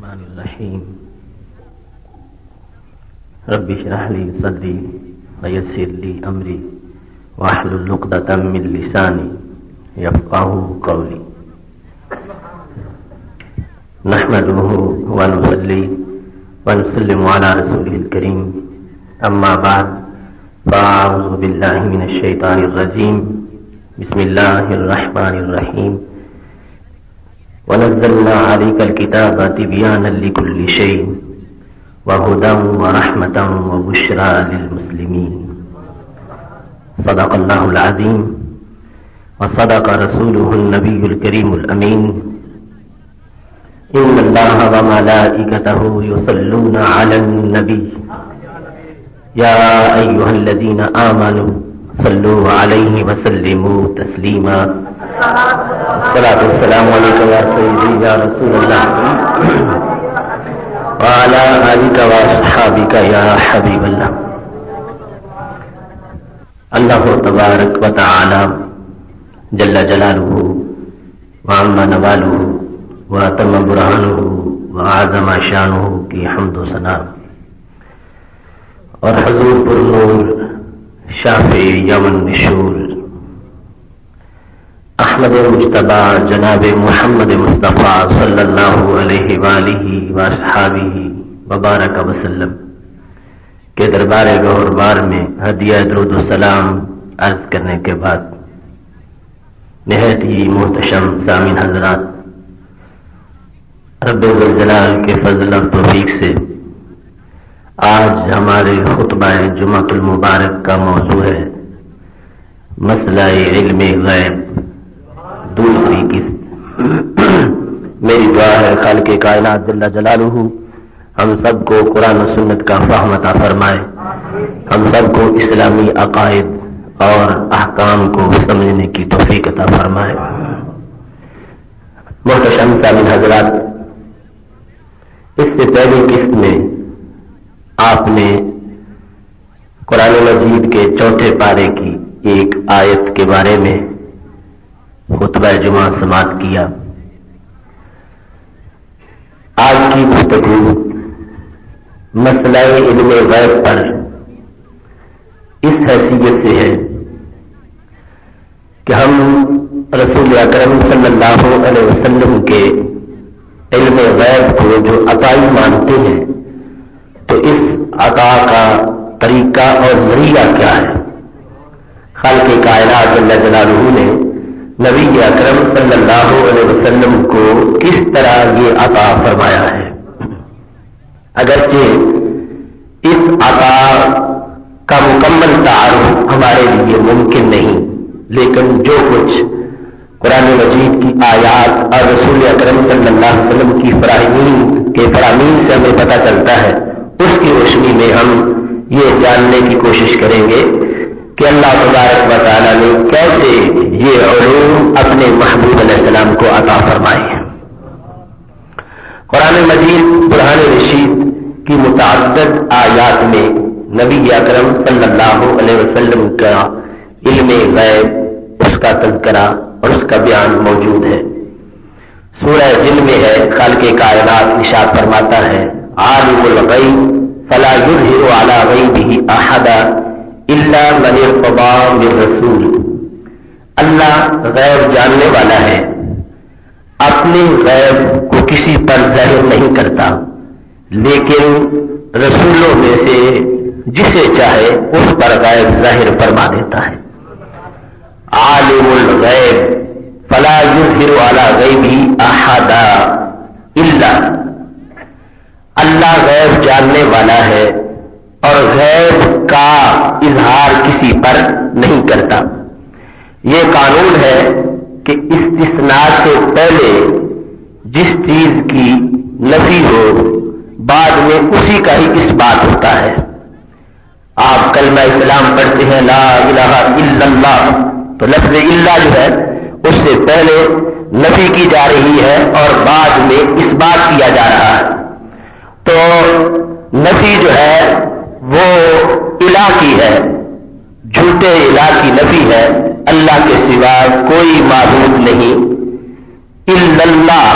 الرحمن الرحيم رب اشرح لي صدري ويسر لي أمري واحلل عقدة من لساني يفقهوا قولي نحمده ونصلي ونسلم على رسوله الكريم أما بعد فأعوذ بالله من الشيطان الرجيم بسم الله الرحمن الرحيم ونزلنا عليك الكتاب تبيانا لكل شيء وهدى ورحمة وبشرى للمسلمين صدق الله العظيم وصدق رسوله النبي الكريم الأمين إن الله وملائكته يصلون على النبي يا أيها الذين آمنوا صلوا عليه وسلموا تسليما الصلاة والسلام عليك يا سيدي يا رسول الله وعلى آلك وأصحابك يا حبيب الله. اللہ تبارک و تعالی جل جلالہ وعم نوالہ واتم برہانہ وعظم شانہ کی حمد و ثنا اور حضور پر نور شافع یمن نشور احمد مجتبی جناب محمد مصطفیٰ صلی اللہ علیہ وآلہ واصحابہ وبارک وسلم کے دربار گہر بار میں ہدیہ درود و سلام عرض کرنے کے بعد نہایت ہی محتشم سامعین حضرات، رب ذوالجلال کے فضل اور توفیق سے آج ہمارے خطبہ جمعۃ المبارک کا موضوع ہے مسئلہ علم غیب، دوسری قسط۔ میری دعا ہے خالق کائنات جل جلالہ ہم سب کو قرآن و سنت کا فہم عطا فرمائے، ہم سب کو اسلامی عقائد اور احکام کو سمجھنے کی توفیق عطا فرمائے۔ محتشم سامعین حضرات، اس سے پہلی قسط میں آپ نے قرآن مجید کے چوتھے پارے کی ایک آیت کے بارے میں خطبہ جمعہ سماعت کیا۔ آج کی گفتگو مسئلہ علم غیب پر اس حیثیت سے ہے کہ ہم رسول اکرم صلی اللہ علیہ وسلم کے علم غیب کو جو عطائی مانتے ہیں تو اس عطا کا طریقہ اور ذریعہ کیا ہے؟ خالق کائنات جل جلالہ نے نبی اکرم صلی اللہ علیہ وسلم کو کس طرح یہ عطا فرمایا ہے؟ اگرچہ اس عطا کا مکمل تعارف ہمارے لیے ممکن نہیں، لیکن جو کچھ قرآن مجید کی آیات اور رسول اکرم صلی اللہ علیہ وسلم کی فرامین سے ہمیں پتہ چلتا ہے، اس کی روشنی میں ہم یہ جاننے کی کوشش کریں گے کہ اللہ تبارک و تعالیٰ نے کیسے یہ علوم اپنے محبوب علیہ السلام کو عطا فرمائے ہیں۔ قرآن مجید برہان رشید کی متعدد آیات میں نبی اکرم صلی اللہ علیہ وسلم کا علم غیب، اس کا تذکرہ اور اس کا بیان موجود ہے۔ سورہ جن میں ہے، خالق کائنات ارشاد فرماتا ہے عالم الغیب فلا یظہر علی غیبہ احدا الا من ارتضی من رسول۔ اللہ غیب جاننے والا ہے، اپنے غیب کو کسی پر ظاہر نہیں کرتا، لیکن رسولوں میں سے جسے چاہے اس پر غیب ظاہر فرما دیتا ہے۔ عالم الغیب فلا یظہر علی غیبہ احدا الا، اللہ غیب جاننے والا ہے اور غیب کا اظہار کسی پر نہیں کرتا۔ یہ قانون ہے کہ استثناء سے پہلے جس چیز کی نفی ہو بعد میں اسی کا ہی اثبات ہوتا ہے۔ آپ کلمہ اسلام پڑھتے ہیں لا الہ الا اللہ، تو لفظ الا جو ہے اس سے پہلے نفی کی جا رہی ہے اور بعد میں اثبات کیا جا رہا ہے۔ تو نفی جو ہے وہ الہ کی ہے، جھوٹے الہ کی نفی ہے، اللہ کے سوا کوئی معبود نہیں الا اللہ،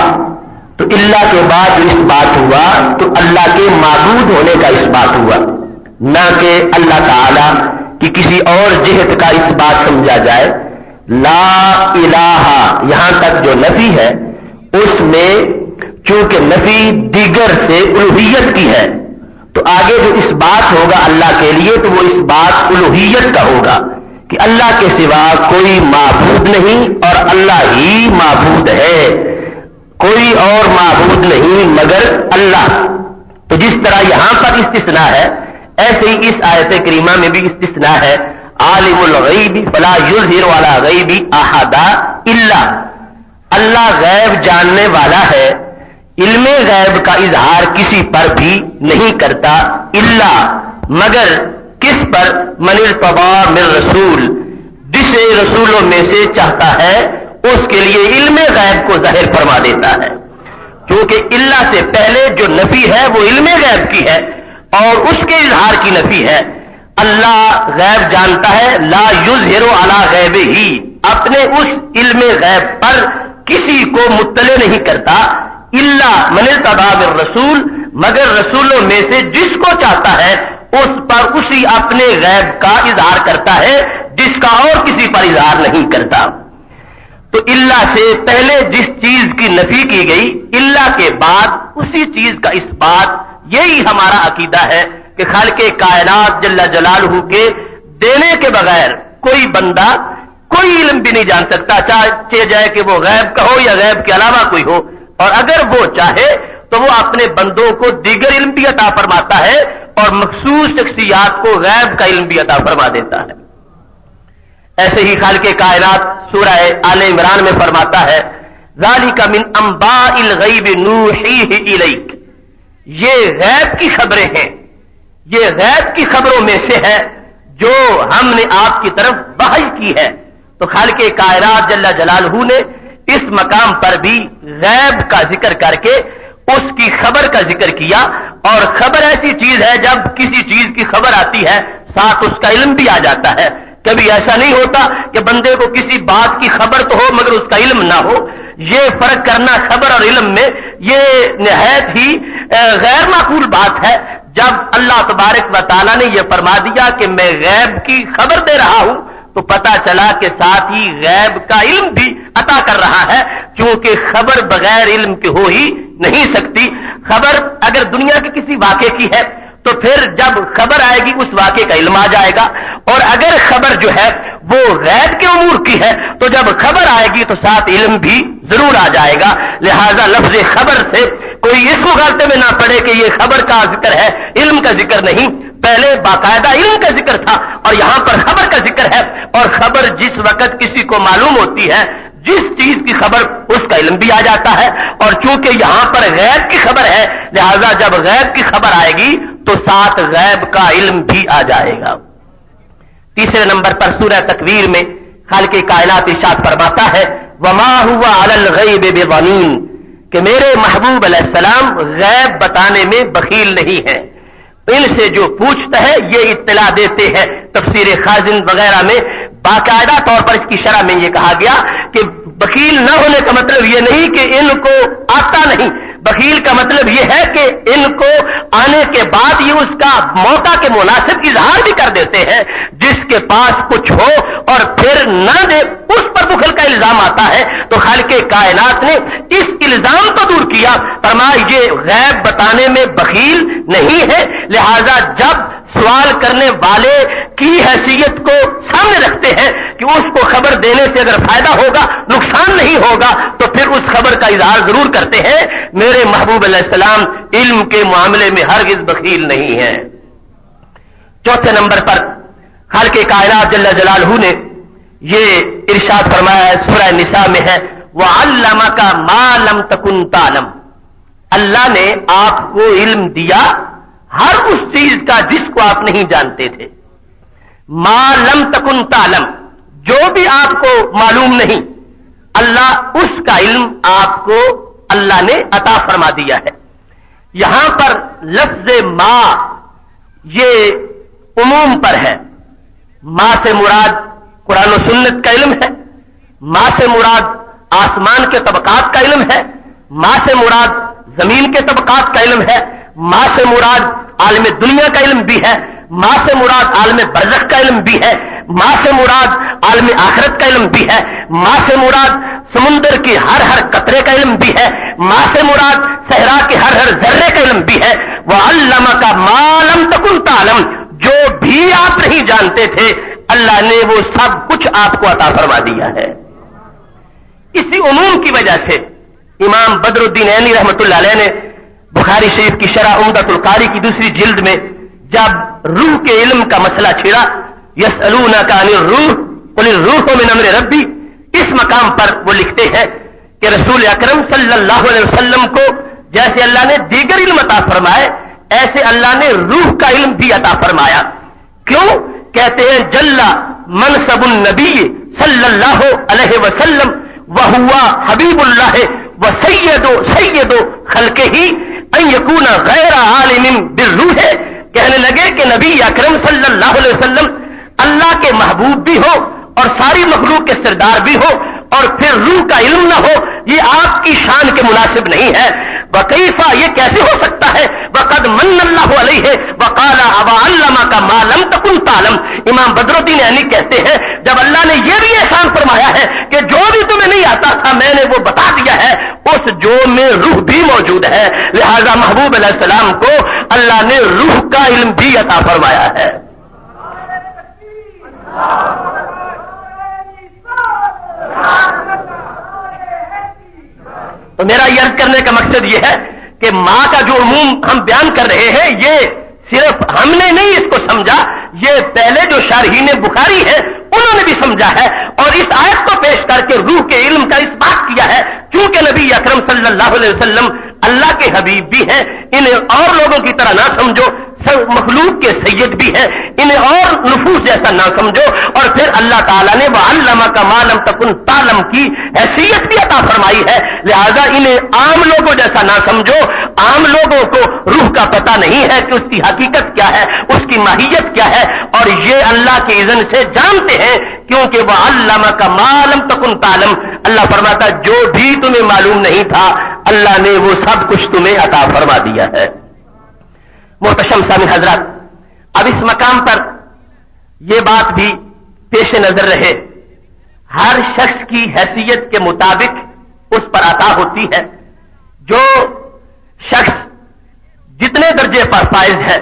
تو اللہ کے بعد جو اس بات ہوا تو اللہ کے معبود ہونے کا اس بات ہوا، نہ کہ اللہ تعالی کی کسی اور جہت کا اس بات سمجھا جائے۔ لا الہ یہاں تک جو نفی ہے اس میں چونکہ نفی دیگر سے الوہیت کی ہے، تو آگے جو اس بات ہوگا اللہ کے لیے تو وہ اس بات الوہیت کا ہوگا کہ اللہ کے سوا کوئی معبود نہیں اور اللہ ہی معبود ہے، کوئی اور معبود نہیں مگر اللہ۔ تو جس طرح یہاں پر استثناء ہے ایسے ہی اس آیت کریمہ میں بھی استثناء ہے، عالم الغیب فلا یظہر علی غیبی احدا الا، اللہ غیب جاننے والا ہے، علم غیب کا اظہار کسی پر بھی نہیں کرتا، الا مگر کس پر، من ارتضی من رسول، جسے رسولوں میں سے چاہتا ہے اس کے لیے علم غیب کو ظاہر فرما دیتا ہے، کیونکہ اللہ سے پہلے جو نفی ہے وہ علم غیب کی ہے اور اس کے اظہار کی نفی ہے۔ اللہ غیب جانتا ہے، لا یظہر علی غیبہ، اپنے اس علم غیب پر کسی کو مطلع نہیں کرتا، الا من ارتضی من رسول، مگر رسولوں میں سے جس کو چاہتا ہے اس پر اسی اپنے غیب کا اظہار کرتا ہے جس کا اور کسی پر اظہار نہیں کرتا۔ تو اللہ سے پہلے جس چیز کی نفی کی گئی، اللہ کے بعد اسی چیز کا اس بات، یہی ہمارا عقیدہ ہے کہ خالق کائنات جل جلالہ کے دینے کے بغیر کوئی بندہ کوئی علم بھی نہیں جان سکتا، چاہے جائے کہ وہ غیب کا ہو یا غیب کے علاوہ کوئی ہو، اور اگر وہ چاہے تو وہ اپنے بندوں کو دیگر علم بھی عطا فرماتا ہے اور مخصوص شخصیات کو غیب کا علم بھی عطا فرما دیتا ہے۔ ایسے ہی خالق کائنات سورہ آل عمران میں فرماتا ہے، ذالک من انباء الغیب نوحیہ الیک، یہ غیب کی خبریں ہیں، یہ غیب کی خبروں میں سے ہے جو ہم نے آپ کی طرف وحی کی ہے۔ تو خالق کائنات جل جلالہ نے اس مقام پر بھی غیب کا ذکر کر کے اس کی خبر کا ذکر کیا، اور خبر ایسی چیز ہے جب کسی چیز کی خبر آتی ہے ساتھ اس کا علم بھی آ جاتا ہے۔ کبھی ایسا نہیں ہوتا کہ بندے کو کسی بات کی خبر تو ہو مگر اس کا علم نہ ہو، یہ فرق کرنا خبر اور علم میں یہ نہایت ہی غیر معقول بات ہے۔ جب اللہ تبارک و تعالیٰ نے یہ فرما دیا کہ میں غیب کی خبر دے رہا ہوں تو پتا چلا کہ ساتھ ہی غیب کا علم بھی عطا کر رہا ہے، کیونکہ خبر بغیر علم کے ہو ہی نہیں سکتی۔ خبر اگر دنیا کے کسی واقعے کی ہے تو پھر جب خبر آئے گی اس واقعے کا علم آ جائے گا، اور اگر خبر جو ہے وہ غیب کے امور کی ہے تو جب خبر آئے گی تو ساتھ علم بھی ضرور آ جائے گا۔ لہذا لفظ خبر سے کوئی اس غلطے میں نہ پڑے کہ یہ خبر کا ذکر ہے، علم کا ذکر نہیں۔ پہلے باقاعدہ علم کا ذکر تھا اور یہاں پر خبر کا ذکر ہے، اور خبر جس وقت کسی کو معلوم ہوتی ہے، جس چیز کی خبر اس کا علم بھی آ جاتا ہے، اور چونکہ یہاں پر غیب کی خبر ہے لہذا جب غیب کی خبر آئے گی تو ساتھ غیب کا علم بھی آ جائے گا۔ تیسرے نمبر پر سورہ تکویر میں خالق کائنات ارشاد فرماتا ہے، وما هو علی الغیب بضنین، کہ میرے محبوب علیہ السلام غیب بتانے میں بخیل نہیں ہے، ان سے جو پوچھتا ہے یہ اطلاع دیتے ہیں۔ تفسیر خازن وغیرہ میں باقاعدہ طور پر اس کی شرح میں یہ کہا گیا کہ بخیل نہ ہونے کا مطلب یہ نہیں کہ ان کو آتا نہیں، بخیل کا مطلب یہ ہے کہ ان کو آنے کے بعد یہ اس کا موقع کے مناسب اظہار بھی کر دیتے ہیں، جس کے پاس کچھ ہو اور پھر نہ دے اس پر بخل کا الزام آتا ہے۔ تو خالق کائنات نے اس الزام کو دور کیا، فرمایا یہ غیب بتانے میں بخیل نہیں ہے، لہذا جب سوال کرنے والے کی حیثیت کو سامنے رکھتے ہیں کہ اس کو خبر دینے سے اگر فائدہ ہوگا نقصان نہیں ہوگا تو پھر اس خبر کا اظہار ضرور کرتے ہیں۔ میرے محبوب علیہ السلام علم کے معاملے میں ہرگز بخیل نہیں ہے۔ چوتھے نمبر پر خالق کائنات جل جلالہ نے یہ ارشاد فرمایا ہے، سورہ نساء میں ہے، وَعَلَّمَكَ مَا لَمْ تَكُنْ تَعْلَمْ، اللہ نے آپ کو علم دیا ہر اس چیز کا جس کو آپ نہیں جانتے تھے۔ ما لم تکن تعلم، جو بھی آپ کو معلوم نہیں، اللہ اس کا علم آپ کو اللہ نے عطا فرما دیا ہے۔ یہاں پر لفظ ما یہ عموم پر ہے، ما سے مراد قرآن و سنت کا علم ہے، ما سے مراد آسمان کے طبقات کا علم ہے، ما سے مراد زمین کے طبقات کا علم ہے، ماں سے مراد عالم دنیا کا علم بھی ہے، ماں سے مراد عالم برزخ کا علم بھی ہے، ماں سے مراد عالم آخرت کا علم بھی ہے، ماں سے مراد سمندر کی ہر ہر قطرے کا علم بھی ہے، ماں سے مراد صحرا کے ہر ہر ذرے کا علم بھی ہے۔ وَعَلَّمَكَ مَا لَمْ تَكُنْ تَعْلَمْ، جو بھی آپ نہیں جانتے تھے اللہ نے وہ سب کچھ آپ کو عطا فرما دیا ہے۔ اسی عموم کی وجہ سے امام بدر الدین عینی رحمۃ اللہ علیہ نے بخاری شریف کی شرح عمدۃ القاری کی دوسری جلد میں جب روح کے علم کا مسئلہ چھڑا، یسألونک عن الروح قل الروح من امر ربی، اس مقام پر وہ لکھتے ہیں کہ رسول اکرم صلی اللہ علیہ وسلم کو جیسے اللہ نے دیگر علم عطا فرمائے ایسے اللہ نے روح کا علم بھی عطا فرمایا۔ کیوں؟ کہتے ہیں جل منصب النبی صلی اللہ علیہ وسلم وہوا حبیب اللہ وسید خلقہ ان یکون غیر عالم بالروح، کہنے لگے کہ نبی اکرم صلی اللہ علیہ وسلم اللہ کے محبوب بھی ہو اور ساری مخلوق کے سردار بھی ہو اور پھر روح کا علم نہ ہو، یہ آپ کی شان کے مناسب نہیں ہے۔ وکیفا، یہ کیسے ہو سکتا ہے؟ وقد من اللہ علیہ وقال وعلمک ما لم تکن تعلم، امام بدر الدین عینی کہتے ہیں جب اللہ نے یہ بھی احسان فرمایا ہے کہ جو بھی تمہیں نہیں آتا تھا میں نے وہ بتا دیا ہے، اس جو میں روح بھی موجود ہے، لہذا محبوب علیہ السلام کو اللہ نے روح کا علم بھی عطا فرمایا ہے۔ تو میرا یہ عرض کرنے کا مقصد یہ ہے کہ ماں کا جو عموم ہم بیان کر رہے ہیں یہ صرف ہم نے نہیں اس کو سمجھا، یہ پہلے جو شارحین بخاری ہے انہوں نے بھی سمجھا ہے اور اس آیت کو پیش کر کے روح کے علم کا اس بات کیا ہے، چونکہ نبی اکرم صلی اللہ علیہ وسلم اللہ کے حبیب بھی ہیں، انہیں اور لوگوں کی طرح نہ سمجھو، مخلوق کے سید بھی ہے، انہیں اور نفوس جیسا نہ سمجھو، اور پھر اللہ تعالیٰ نے وَعَلَّمَكَ مَا لَمْ تَكُنْ تَعْلَمْ کی حیثیت بھی عطا فرمائی ہے، لہذا انہیں عام لوگوں جیسا نہ سمجھو۔ عام لوگوں کو روح کا پتہ نہیں ہے کہ اس کی حقیقت کیا ہے، اس کی ماہیت کیا ہے، اور یہ اللہ کے اذن سے جانتے ہیں، کیونکہ وَعَلَّمَكَ مَا لَمْ تَكُنْ تَعْلَمْ، اللہ فرماتا جو بھی تمہیں معلوم نہیں تھا اللہ نے وہ سب کچھ تمہیں عطا فرما دیا ہے۔ محتشم سامعین حضرات، اب اس مقام پر یہ بات بھی پیش نظر رہے، ہر شخص کی حیثیت کے مطابق اس پر عطا ہوتی ہے، جو شخص جتنے درجے پر فائز ہے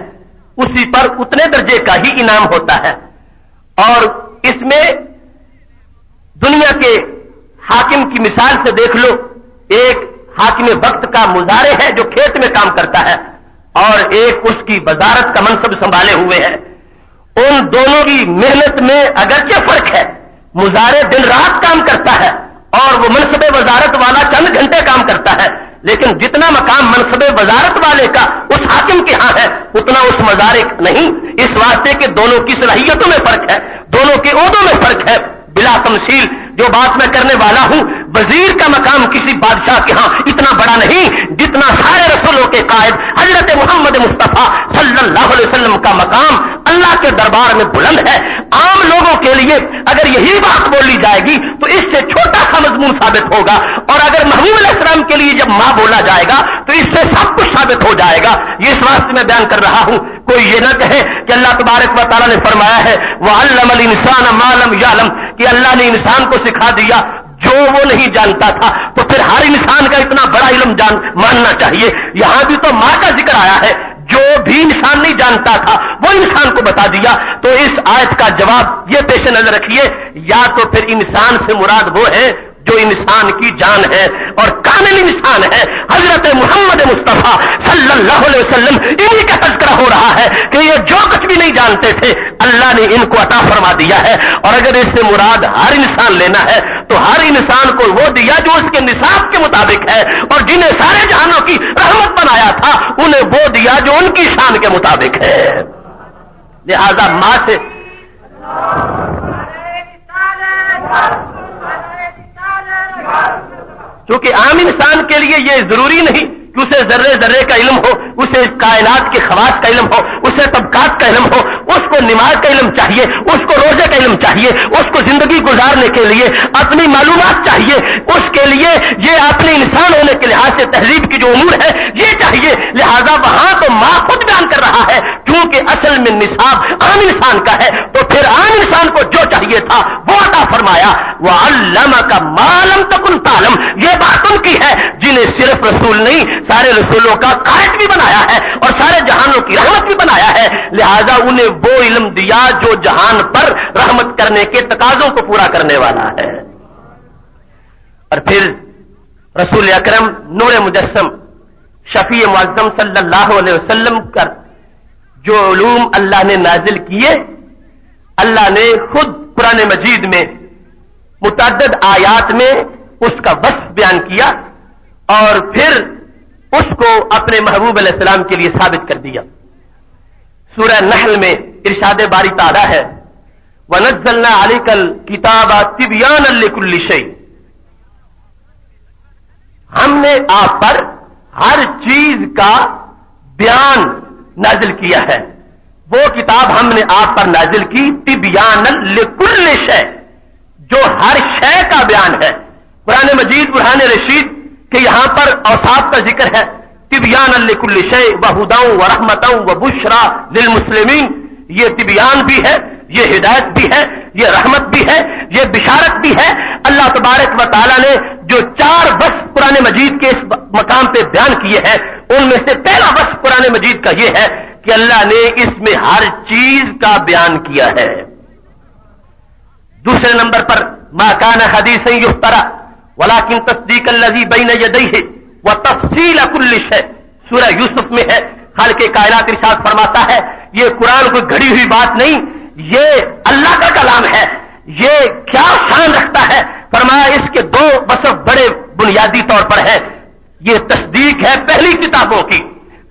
اسی پر اتنے درجے کا ہی انعام ہوتا ہے، اور اس میں دنیا کے حاکم کی مثال سے دیکھ لو، ایک حاکم وقت کا مزارع ہے جو کھیت میں کام کرتا ہے اور ایک اس کی وزارت کا منصب سنبھالے ہوئے ہے، ان دونوں کی محنت میں اگرچہ فرق ہے، مزارع دن رات کام کرتا ہے اور وہ منصب وزارت والا چند گھنٹے کام کرتا ہے، لیکن جتنا مقام منصب وزارت والے کا اس حاکم کے ہاں ہے اتنا اس مزارع نہیں، اس واسطے کہ دونوں کی صلاحیتوں میں فرق ہے، دونوں کے عہدوں میں فرق ہے۔ بلا تمثیل جو بات میں کرنے والا ہوں، وزیر کا مقام کسی بادشاہ کے ہاں اتنا بڑا نہیں جتنا سارے رسولوں کے قائد حضرت محمد مصطفیٰ صلی اللہ علیہ وسلم کا مقام اللہ کے دربار میں بلند ہے۔ عام لوگوں کے لیے اگر یہی بات بولی جائے گی تو اس سے چھوٹا سا مضمون ثابت ہوگا، اور اگر محمود علیہ السلام کے لیے جب ماں بولا جائے گا تو اس سے سب کچھ ثابت ہو جائے گا۔ یہ اس واسطے میں بیان کر رہا ہوں، کوئی یہ نہ کہے کہ اللہ تبارک و تعالیٰ نے فرمایا ہے وَعَلَّمَ الْإِنسَانَ مَا لَمْ يَعْلَمْ، کہ اللہ نے انسان کو سکھا دیا جو وہ نہیں جانتا تھا، تو پھر ہر انسان کا اتنا بڑا علم ماننا چاہیے۔ یہاں بھی تو ماں کا ذکر آیا ہے، جو بھی انسان نہیں جانتا تھا وہ انسان کو بتا دیا، تو اس آیت کا جواب یہ پیش نظر رکھیے، یا تو پھر انسان سے مراد وہ ہے جو انسان کی جان ہے اور کامل انسان ہے، حضرت محمد مصطفیٰ صلی اللہ علیہ وسلم، انہی کا تذکرہ ہو رہا ہے کہ یہ جو کچھ بھی نہیں جانتے تھے اللہ نے ان کو عطا فرما دیا ہے، اور اگر اس سے مراد ہر انسان لینا ہے تو ہر انسان کو وہ دیا جو اس کے نصاب کے مطابق ہے، اور جنہیں سارے جہانوں کی رحمت بنایا تھا انہیں وہ دیا جو ان کی شان کے مطابق ہے۔ لہذا ماں سے چونکہ عام انسان کے لیے یہ ضروری نہیں کہ اسے ذرے ذرے کا علم ہو، اسے کائنات کے خواص کا علم ہو، اسے دوسرے طبقات کا علم ہو، اس کو نماز کا علم چاہیے، اس کو روزے کا علم چاہیے، اس کو زندگی گزارنے کے لیے اپنی معلومات چاہیے، اس کے لیے یہ اپنے انسان ہونے کے لحاظ سے تہذیب کی جو امور ہے یہ چاہیے. لہذا وہاں تو ماں خود بیان کر رہا ہے کیونکہ اصل میں نصاب عام انسان کا ہے، تو پھر عام انسان کو جو چاہیے تھا وہ عطا فرمایا. وَعَلَّمَكَ مَا لَمْ تَكُنْ تَعْلَمْ، یہ بات ان کی ہے جنہیں صرف رسول نہیں سارے رسولوں کا قائد بھی بنایا ہے اور سارے جہانوں کی رحمت بھی بنایا ہے. لہذا انہیں وہ علم دیا جو جہان پر رحمت کرنے کے تقاضوں کو پورا کرنے والا ہے. اور پھر رسول اکرم نور مجسم شفیع معظم صلی اللہ علیہ وسلم کا جو علوم اللہ نے نازل کیے، اللہ نے خود قرآن مجید میں متعدد آیات میں اس کا وصف بیان کیا اور پھر اس کو اپنے محبوب علیہ السلام کے لیے ثابت کر دیا. سورہ نحل میں ارشاد باری تعالی ہے وَنَزَّلْنَا عَلَيْكَ الْكِتَابَ تِبْيَانًا لِكُلِّ شَيْءٍ، ہم نے آپ پر ہر چیز کا بیان نازل کیا ہے. وہ کتاب ہم نے آپ پر نازل کی تبیانا لکل شے، جو ہر شے کا بیان ہے. قرآن مجید برہان رشید کہ یہاں پر اوصاف کا ذکر ہے تبیانا لکل شے وہدی ورحمۃ وبشریٰ للمسلمین. یہ تبیان بھی ہے، یہ ہدایت بھی ہے، یہ رحمت بھی ہے، یہ بشارت بھی ہے. اللہ تبارک و تعالی نے جو 4 وصف قرآن مجید کے اس مقام پہ بیان کیے ہیں ان میں سے پہلا وصف قرآن مجید کا یہ ہے کہ اللہ نے اس میں ہر چیز کا بیان کیا ہے. دوسرے نمبر پر ما کان حدیثا یفترا ولکن تصدیق الذی بین یدیہ وتفصیل کل شیء، سورہ یوسف میں ہے. خالق کائنات ارشاد فرماتا ہے یہ قرآن کوئی گھڑی ہوئی بات نہیں، یہ اللہ کا کلام ہے. یہ کیا شان رکھتا ہے؟ فرمایا اس کے 2 وصف بڑے بنیادی طور پر ہے. یہ تصدیق ہے پہلی کتابوں کی.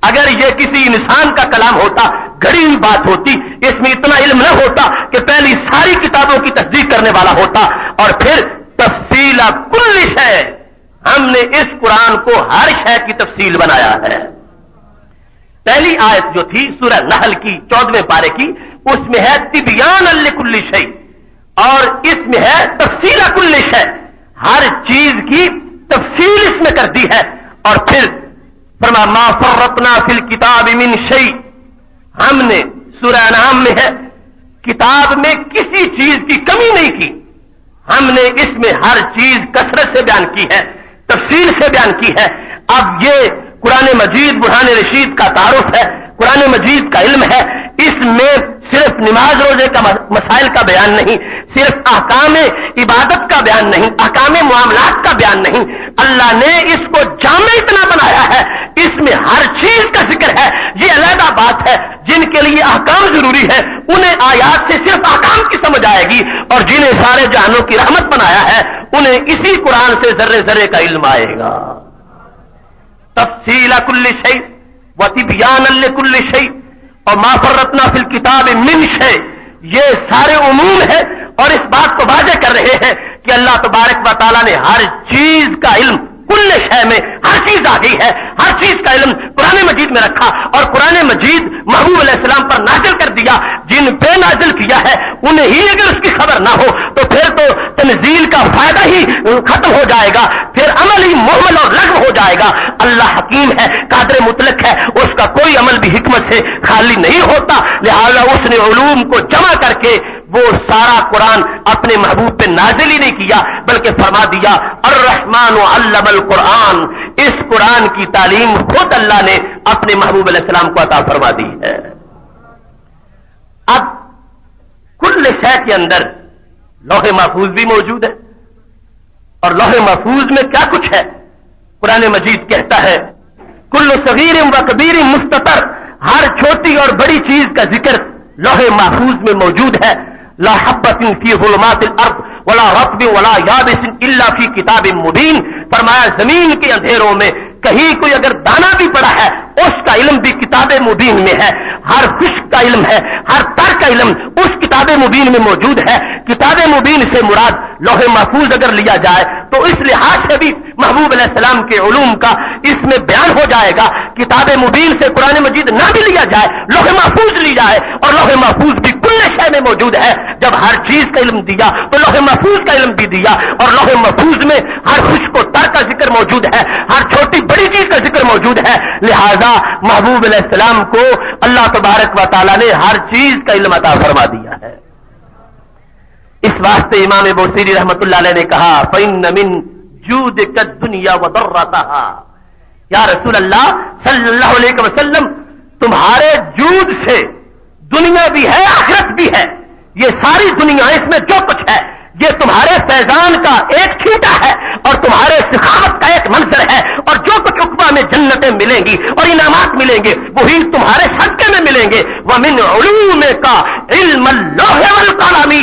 اگر یہ کسی انسان کا کلام ہوتا، گھڑی ہوئی بات ہوتی، اس میں اتنا علم نہ ہوتا کہ پہلی ساری کتابوں کی تصدیق کرنے والا ہوتا. اور پھر تفصیل کل شے، ہم نے اس قرآن کو ہر شے کی تفصیل بنایا ہے. پہلی آیت جو تھی سورہ نحل کی 14ویں پارے کی، اس میں ہے تبیانا لکل شیء اور اس میں ہے تفصیل کل شیء، ہر چیز کی تفصیل اس میں کر دی ہے. اور پھر فرما ما فرطنا فی الکتاب من شیء، ہم نے سورہ انعام میں ہے کتاب میں کسی چیز کی کمی نہیں کی. ہم نے اس میں ہر چیز کثرت سے بیان کی ہے، تفصیل سے بیان کی ہے. اب یہ قرآن مجید برہان رشید کا تعارف ہے، قرآن مجید کا علم ہے. اس میں صرف نماز روزے کا مسائل کا بیان نہیں، صرف احکام عبادت کا بیان نہیں، احکام معاملات کا بیان نہیں. اللہ نے اس کو جامع اتنا بنایا ہے، اس میں ہر چیز کا ذکر ہے. یہ علیحدہ بات ہے. جن کے لیے احکام ضروری ہے انہیں آیات سے صرف احکام کی سمجھ آئے گی، اور جنہیں سارے جہانوں کی رحمت بنایا ہے انہیں اسی قرآن سے ذرے ذرے کا علم آئے گا. تفصیل کل شیء وتبیانا لکل شیء اور ما فرطنا فی الکتاب من شیء، یہ سارے عموم ہے اور اس بات کو واضح کر رہے ہیں کہ اللہ تبارک و تعالیٰ نے ہر چیز کا علم کل شے میں، ہر چیز آ گئی ہے، ہر چیز کا علم قرآن مجید میں رکھا اور قرآن مجید محبوب علیہ السلام پر نازل کر دیا. جن پہ نازل کیا ہے انہیں ہی اگر اس کی خبر نہ ہو تو پھر تو تنزیل کا فائدہ ہی ختم ہو جائے گا، پھر عمل ہی محمل اور لغو ہو جائے گا. اللہ حکیم ہے، قادر مطلق ہے، اس کا کوئی عمل بھی حکمت سے خالی نہیں ہوتا. لہذا اس نے علوم کو جمع کر کے وہ سارا قرآن اپنے محبوب پہ نازل ہی نہیں کیا بلکہ فرما دیا الرحمن علم القرآن، اس قرآن کی تعلیم خود اللہ نے اپنے محبوب علیہ السلام کو عطا فرما دی ہے. اب کل شے کے اندر لوح محفوظ بھی موجود ہے اور لوح محفوظ میں کیا کچھ ہے؟ قرآن مجید کہتا ہے کل صغیر و کبیر مستتر، ہر چھوٹی اور بڑی چیز کا ذکر لوح محفوظ میں موجود ہے. لا حبۃ فی ظلمات الارض ولا رطب ولا یابس الا فی کتاب مبین. فرمایا زمین کے اندھیروں میں کہیں کوئی اگر دانا بھی پڑا ہے اس کا علم بھی کتاب مبین میں ہے. ہر خشک کا علم ہے، ہر تر کا علم اس کتاب مبین میں موجود ہے. کتاب مبین سے مراد لوح محفوظ اگر لیا جائے تو اس لحاظ سے بھی محبوب علیہ السلام کے علوم کا اس میں بیان ہو جائے گا کتاب مبین سے قرآن مجید نہ بھی لیا جائے، لوح محفوظ لی جائے، اور لوح محفوظ بھی کل شے میں موجود ہے۔ جب ہر چیز کا علم دیا تو لوح محفوظ کا علم بھی دیا، اور لوح محفوظ میں ہر خشک و تر کا ذکر موجود ہے، ہر چھوٹی بڑی چیز کا ذکر موجود ہے۔ لہذا محبوب علیہ السلام کو اللہ تبارک و تعالیٰ نے ہر چیز کا علم عطا فرما دیا ہے۔ اس واسطے امام بوصیری رحمت اللہ علیہ نے کہا فَإِنَّ مِن جُودِكَ الدُّنْيَا وَضَرَّتَهَا، یا رسول اللہ صلی اللہ علیہ وسلم تمہارے جود سے دنیا بھی ہے آخرت بھی ہے، یہ ساری دنیا اس میں جو کچھ ہے یہ تمہارے فیضان کا ایک چھینٹا ہے اور تمہارے سخاوت کا ایک منظر ہے، اور جو کچھ عقبہ میں جنتیں ملیں گی اور انعامات ملیں گے وہی تمہارے صدقے میں ملیں گے۔ وَمِنْ عُلُومِكَ عِلْمَ اللَّوْحِ وَالْقَلَمِ،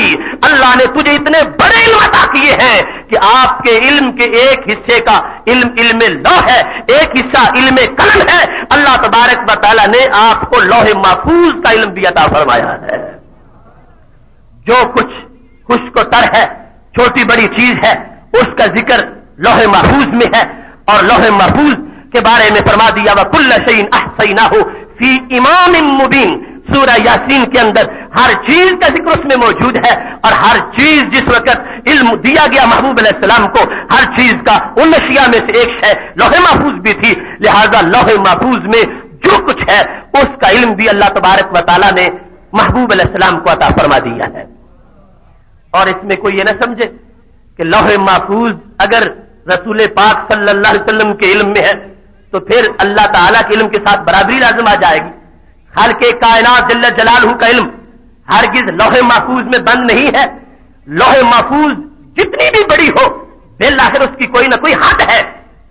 اللہ نے تجھے اتنے بڑے علم عطا کیے ہیں کہ آپ کے علم کے ایک حصے کا علم لوح ہے، ایک حصہ علم قلم ہے۔ اللہ تبارک و تعالیٰ نے آپ کو لوح محفوظ کا علم بھی عطا فرمایا ہے۔ جو کچھ خشک و تر ہے، چھوٹی بڑی چیز ہے، اس کا ذکر لوح محفوظ میں ہے، اور لوح محفوظ کے بارے میں فرما دیا وَكُلَّ شَيْءٍ أَحْصَيْنَاهُ فِي إِمَامٍ مُبِينٍ، سورہ یاسین کے اندر ہر چیز کا ذکر اس میں موجود ہے، اور ہر چیز جس وقت علم دیا گیا محبوب علیہ السلام کو ہر چیز کا ان اشیاء میں سے ایک ہے لوح محفوظ بھی تھی، لہذا لوح محفوظ میں جو کچھ ہے اس کا علم بھی اللہ تبارک و تعالیٰ نے محبوب علیہ السلام کو عطا فرما دیا ہے۔ اور اس میں کوئی یہ نہ سمجھے کہ لوح محفوظ اگر رسول پاک صلی اللہ علیہ وسلم کے علم میں ہے تو پھر اللہ تعالیٰ کے علم کے ساتھ برابری لازم آ جائے گی۔ خالق کائنات جل جلالہ کا علم ہرگز لوح محفوظ میں بند نہیں ہے۔ لوح محفوظ جتنی بھی بڑی ہو بالآخر اس کی کوئی نہ کوئی حد ہے،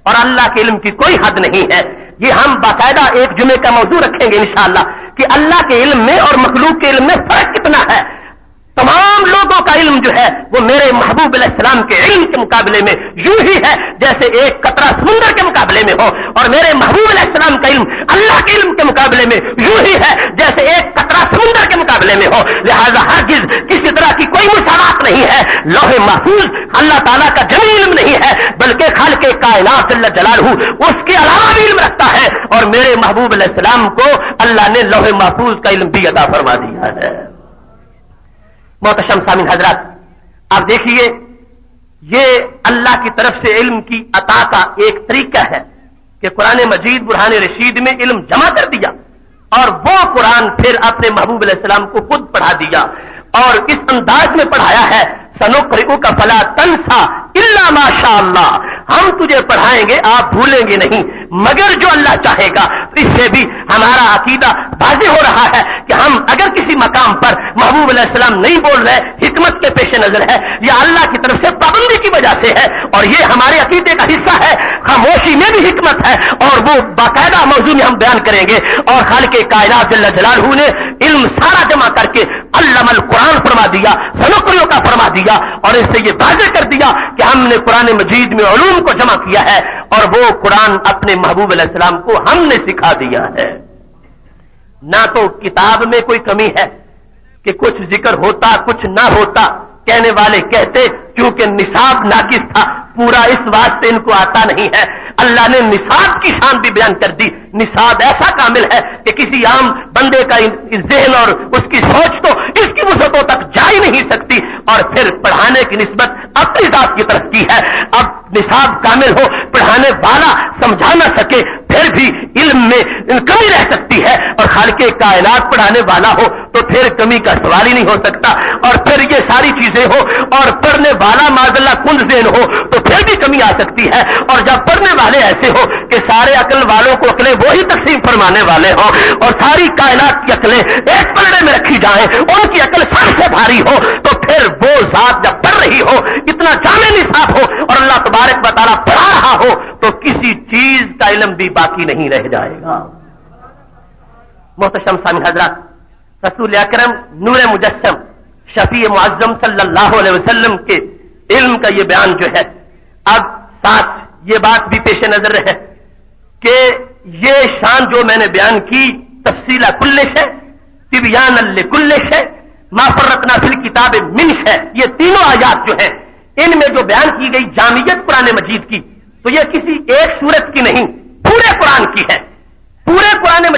اور اللہ کے علم کی کوئی حد نہیں ہے۔ یہ ہم باقاعدہ ایک جمعے کا موضوع رکھیں گے انشاءاللہ کہ اللہ کے علم میں اور مخلوق کے علم میں فرق کتنا ہے۔ تمام لوگوں کا علم جو ہے وہ میرے محبوب علیہ السلام کے علم کے مقابلے میں یوں ہی ہے جیسے ایک قطرہ سمندر کے مقابلے میں ہو، اور میرے محبوب علیہ السلام کا علم اللہ کے علم کے مقابلے میں یوں ہی ہے جیسے ایک قطرہ سمندر کے مقابلے میں ہو۔ لہذا ہرگز کسی طرح کی کوئی مساوات نہیں ہے۔ لوح محفوظ اللہ تعالیٰ کا جمی علم نہیں ہے، بلکہ خالق کائنات جل جلالہ اس کے علاوہ بھی علم رکھتا ہے، اور میرے محبوب علیہ السلام کو اللہ نے لوح محفوظ کا علم بھی عطا فرما دیا ہے۔ محتشم سامعین حضرات، آپ دیکھیے یہ اللہ کی طرف سے علم کی عطا کا ایک طریقہ ہے کہ قرآن مجید برہان رشید میں علم جمع کر دیا، اور وہ قرآن پھر اپنے محبوب علیہ السلام کو خود پڑھا دیا، اور اس انداز میں پڑھایا ہے سنقرئک فلا تنسى الا ما شاء اللہ، ہم تجھے پڑھائیں گے آپ بھولیں گے نہیں مگر جو اللہ چاہے گا۔ اس سے بھی ہمارا عقیدہ واضح ہو رہا ہے کہ ہم اگر کسی مقام پر محبوب علیہ السلام نہیں بول رہے حکمت کے پیش نظر ہے یا اللہ کی طرف سے پابندی کی وجہ سے ہے، اور یہ ہمارے عقیدے کا حصہ ہے۔ خاموشی میں بھی حکمت ہے، اور وہ باقاعدہ موضوع میں ہم بیان کریں گے۔ اور خالق کائنات جل جلالہ نے علم سارا جمع کر کے علم القرآن فرما دیا، سنقرئک کا فرما دیا، اور اس سے یہ واضح کر دیا کہ ہم نے قرآن مجید میں علوم کو جمع کیا ہے، اور وہ قرآن اپنے محبوب علیہ السلام کو ہم نے سکھا دیا ہے۔ نہ تو کتاب میں کوئی کمی ہے کہ کچھ ذکر ہوتا کچھ نہ ہوتا، کہنے والے کہتے کیونکہ نصاب ناقص تھا پورا اس واسطے ان کو آتا نہیں ہے۔ اللہ نے نصاب کی شان بھی بیان کر دی۔ نصاب ایسا کامل ہے کہ کسی عام بندے کا ذہن اور اس کی سوچ تو اس کی وسعتوں تک جا ہی نہیں سکتی، اور پھر پڑھانے کی نسبت اپنی ذات کی طرف کی ہے۔ اب نصاب کامل ہو، پڑھانے والا سمجھا نہ سکے، پھر بھی علم میں کمی رہ سکتی ہے، اور خالق کائنات پڑھانے والا ہو تو پھر کمی کا سوال ہی نہیں ہو سکتا، اور پھر یہ ساری چیزیں ہو اور پڑھنے والا معذاللہ کند ذہن ہو تو پھر بھی کمی آ سکتی ہے۔ اور جب پڑھنے والے ایسے ہو کہ سارے عقل والوں کو عقلیں وہی تقسیم فرمانے والے ہوں، اور ساری کائنات کی عقلیں ایک پلڑے میں رکھی جائیں، ان کی عقل سب سے بھاری ہو، تو پھر وہ ذات جب پڑھ رہی ہو اتنا جامع نصاب ہو اور اللہ تبارک و تعالیٰ پڑھا رہا ہو تو کسی چیز کا علم بھی باقی نہیں رہ جائے گا۔ محتشم سامعین حضرات، رسول اکرم نور مجسم شفیع معظم صلی اللہ علیہ وسلم کے علم کا یہ بیان جو ہے، اب ساتھ یہ بات بھی پیش نظر ہے کہ یہ شان جو میں نے بیان کی تفصیل کل شے تبیان لکل شے ما فرطنا فی الکتاب من شے، یہ تینوں آیات جو ہیں ان میں جو بیان کی گئی جامعیت قرآن مجید کی تو یہ کسی ایک سورت کی نہیں پورے قرآن کی ہے۔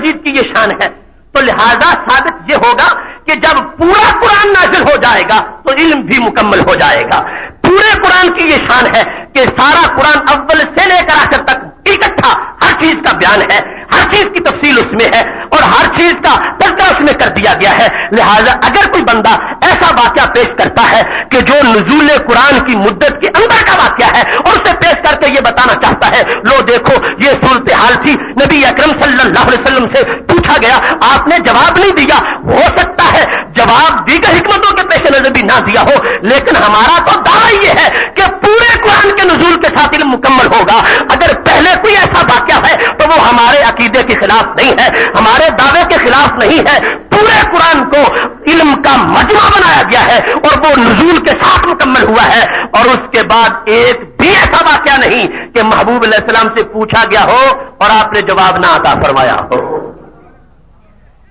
مجید کی یہ شان ہے تو لہذا ثابت یہ ہوگا کہ جب پورا قرآن نازل ہو جائے گا تو علم بھی مکمل ہو جائے گا. پورے قرآن کی یہ شان ہے کہ سارا قرآن اول سے لے کر آخر تک اکٹھا ہر چیز کا بیان ہے, ہر چیز کی تفصیل اس میں ہے اور ہر چیز کا تذکرہ اس میں کر دیا گیا ہے. لہذا اگر کوئی بندہ ایسا واقعہ پیش کرتا ہے کہ جو نزول قرآن کی مدت کے اندر کا واقعہ ہے اور اسے پیش کر کے یہ بتانا چاہتا ہے لو دیکھو یہ صورتحال تھی, نبی اکرم صلی اللہ علیہ وسلم سے پوچھا گیا, آپ نے جواب نہیں دیا, ہو سکتا ہے جواب دیگر حکمتوں کے پیش نظر بھی نہ دیا ہو, لیکن ہمارا تو دعویٰ یہ ہے کہ پورے قرآن کے نزول کے ساتھ علم مکمل ہوگا. اگر پہلے کوئی ایسا واقعہ ہے تو وہ ہمارے عقیدے کے خلاف نہیں ہے, ہمارے دعوے کے خلاف نہیں ہے. پورے قرآن کو علم کا مجمع بنایا گیا ہے اور وہ نزول کے ساتھ مکمل ہوا ہے. اور اس کے بعد ایک بھی ایسا واقعہ نہیں کہ محبوب علیہ السلام سے پوچھا گیا ہو اور آپ نے جواب نہ عطا فرمایا ہو.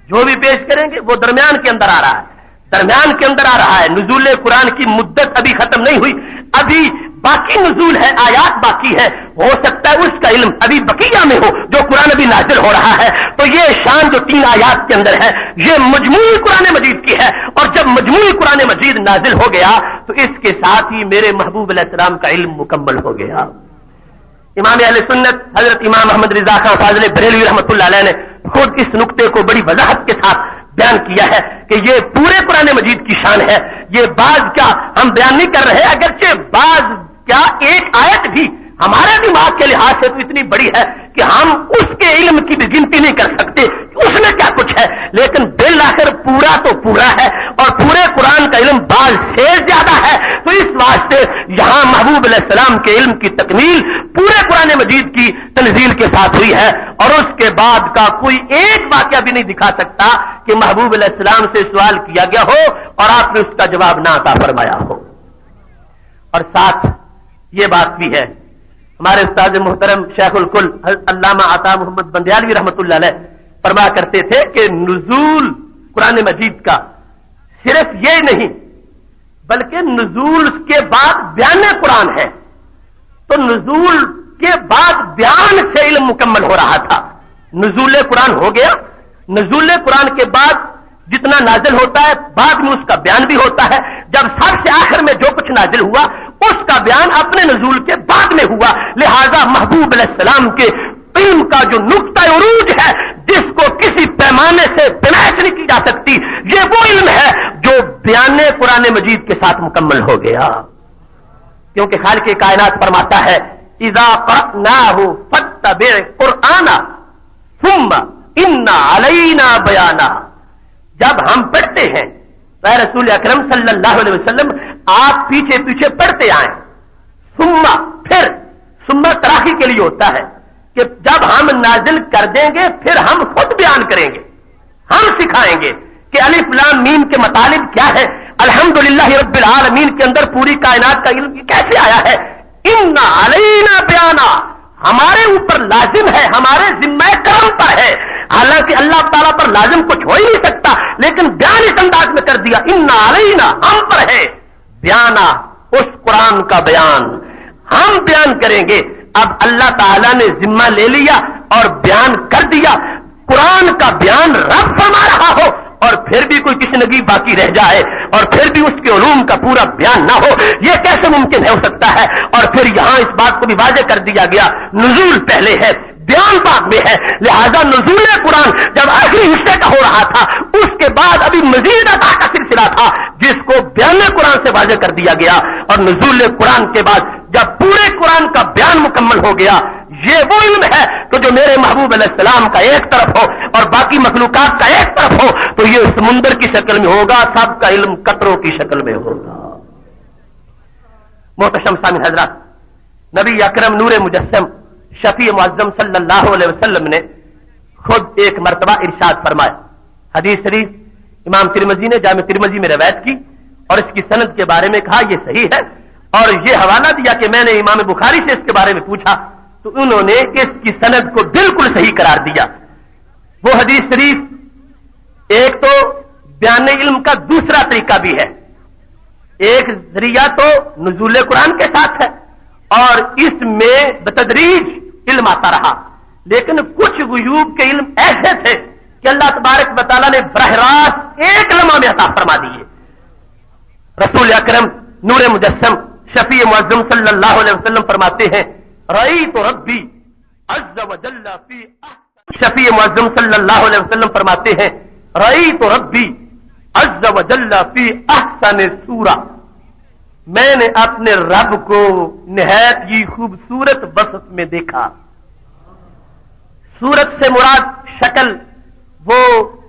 جو بھی پیش کریں گے وہ درمیان کے اندر آ رہا ہے, درمیان کے اندر آ رہا ہے. نزول قرآن کی مدت ابھی ختم نہیں ہوئی, ابھی باقی نزول ہے, آیات باقی ہے. ہو سکتا ہے اس کا علم ابھی بقیہ میں ہو جو قرآن ابھی نازل ہو رہا ہے. تو یہ شان جو 3 آیات کے اندر ہے یہ مجموعی قرآن مجید کی ہے, اور جب مجموعی قرآن مجید نازل ہو گیا تو اس کے ساتھ ہی میرے محبوب علیہ السلام کا علم مکمل ہو گیا. امام اہل سنت حضرت امام محمد رضا خان فاضل بریلوی رحمۃ اللہ علیہ نے خود اس نقطے کو بڑی وضاحت کے ساتھ بیان کیا ہے کہ یہ پورے قرآن مجید کی شان ہے. یہ بعض کیا ہم بیان نہیں کر رہے, اگرچہ بعض کیا ایک آیت بھی ہمارے دماغ کے لحاظ سے تو اتنی بڑی ہے کہ ہم اس کے علم کی بھی گنتی نہیں کر سکتے اس میں کیا کچھ ہے, لیکن بالآخر پورا تو پورا ہے اور پورے قرآن کا علم بعض سے زیادہ ہے. تو اس واسطے یہاں محبوب علیہ السلام کے علم کی تکمیل پورے قرآن مجید کی تنزیل کے ساتھ ہوئی ہے, اور اس کے بعد کا کوئی ایک واقعہ بھی نہیں دکھا سکتا کہ محبوب علیہ السلام سے سوال کیا گیا ہو اور آپ نے اس کا جواب نہ عطا فرمایا ہو. اور ساتھ یہ بات بھی ہے, ہمارے استاد محترم شیخ الکل علامہ عطا محمد بندیالوی رحمۃ اللہ علیہ فرمایا کرتے تھے کہ نزول قرآن مجید کا صرف یہ نہیں بلکہ نزول کے بعد بیان قرآن ہے. تو نزول کے بعد بیان سے علم مکمل ہو رہا تھا. نزول قرآن ہو گیا, نزول قرآن کے بعد جتنا نازل ہوتا ہے بعد میں اس کا بیان بھی ہوتا ہے. جب سب سے آخر میں جو کچھ نازل ہوا اس کا بیان اپنے نزول کے بعد میں ہوا. لہذا محبوب علیہ السلام کے علم کا جو نقطہ عروج ہے جس کو کسی پیمانے سے پیمائش نہیں کی جا سکتی, یہ وہ علم ہے جو بیان قرآن مجید کے ساتھ مکمل ہو گیا. کیونکہ خالق کائنات فرماتا ہے اذا قرأناہ فاتبع قرآنا ثم ان علینا بیانا. جب ہم پڑھتے ہیں اے رسول اکرم صلی اللہ علیہ وسلم آپ پیچھے پیچھے پڑھتے آئیں. ثم پھر ثم تراخی کے لیے ہوتا ہے کہ جب ہم نازل کر دیں گے پھر ہم خود بیان کریں گے, ہم سکھائیں گے کہ الف لام میم کے مطالب کیا ہے. الحمدللہ رب العالمین کے اندر پوری کائنات کا علم کیسے آیا ہے. ان علینا بیانا, ہمارے اوپر لازم ہے, ہمارے ذمہ کرم پر ہے. حالانکہ اللہ تعالیٰ پر لازم کچھ ہو ہی نہیں سکتا, لیکن بیان اس انداز میں کر دیا ان علینا, ہم پر ہے بیانا, اس قرآن کا بیان ہم بیان کریں گے. اب اللہ تعالیٰ نے ذمہ لے لیا اور بیان کر دیا. قرآن کا بیان رب فرما رہا ہو اور پھر بھی کوئی تشنگی باقی رہ جائے اور پھر بھی اس کے علوم کا پورا بیان نہ ہو, یہ کیسے ممکن ہو سکتا ہے. اور پھر یہاں اس بات کو بھی واضح کر دیا گیا نزول پہلے ہے بیان بعد میں ہے. لہذا نزول قرآن جب آخری حصے کا ہو رہا تھا اس کے بعد ابھی مزید عطا کا سلسلہ تھا جس کو بیان قرآن سے واضح کر دیا گیا. اور نزول قرآن کے بعد جب پورے قرآن کا بیان مکمل ہو گیا, یہ وہ علم ہے کہ جو میرے محبوب علیہ السلام کا ایک طرف ہو اور باقی مخلوقات کا ایک طرف ہو تو یہ سمندر کی شکل میں ہوگا, سب کا علم قطروں کی شکل میں ہوگا. محتشم سامعین حضرات, نبی اکرم نور مجسم شفیع معظم صلی اللہ علیہ وسلم نے خود ایک مرتبہ ارشاد فرمایا. حدیث شریف امام ترمذی نے جامع ترمذی میں روایت کی اور اس کی سند کے بارے میں کہا یہ صحیح ہے, اور یہ حوالہ دیا کہ میں نے امام بخاری سے اس کے بارے میں پوچھا تو انہوں نے اس کی سند کو بالکل صحیح قرار دیا. وہ حدیث شریف ایک تو بیان علم کا دوسرا طریقہ بھی ہے. ایک ذریعہ تو نزول قرآن کے ساتھ ہے اور اس میں بتدریج علم آتا رہا, لیکن کچھ غیوب کے علم ایسے تھے کہ اللہ تبارک و تعالیٰ نے براہ راست ایک لمحہ میں عطا فرما دیے. رسول اکرم نور مجسم شفیع معظم صلی اللہ علیہ وسلم فرماتے ہیں رأیت ربی عز وجل فی احسن. شفیع معظم صلی اللہ علیہ وسلم فرماتے ہیں رأیت ربی عز وجل فی احسن سورہ. میں نے اپنے رب کو نہایت ہی خوبصورت وصف میں دیکھا. صورت سے مراد شکل وہ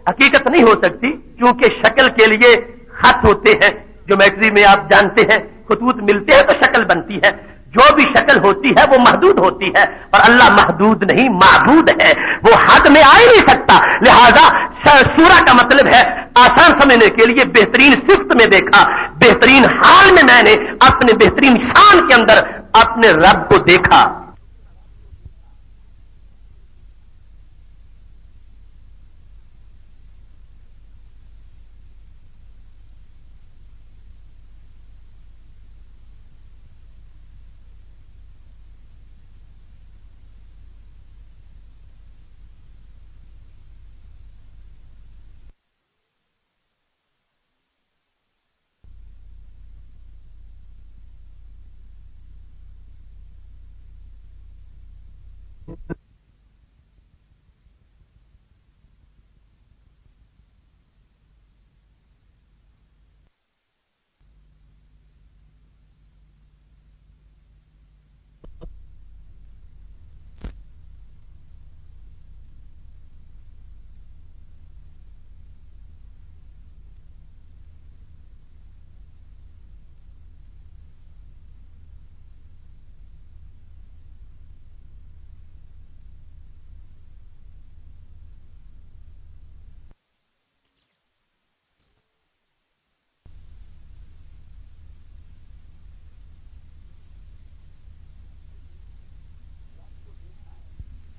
حقیقت نہیں ہو سکتی کیونکہ شکل کے لیے خط ہوتے ہیں. جیومیٹری میں آپ جانتے ہیں خطوط ملتے ہیں تو شکل بنتی ہے. جو بھی شکل ہوتی ہے وہ محدود ہوتی ہے اور اللہ محدود نہیں معبود ہے, وہ حد میں آ ہی نہیں سکتا. لہذا سورہ کا مطلب ہے آسان سمجھنے کے لیے بہترین صفت میں دیکھا, بہترین حال میں نے اپنے بہترین شان کے اندر اپنے رب کو دیکھا.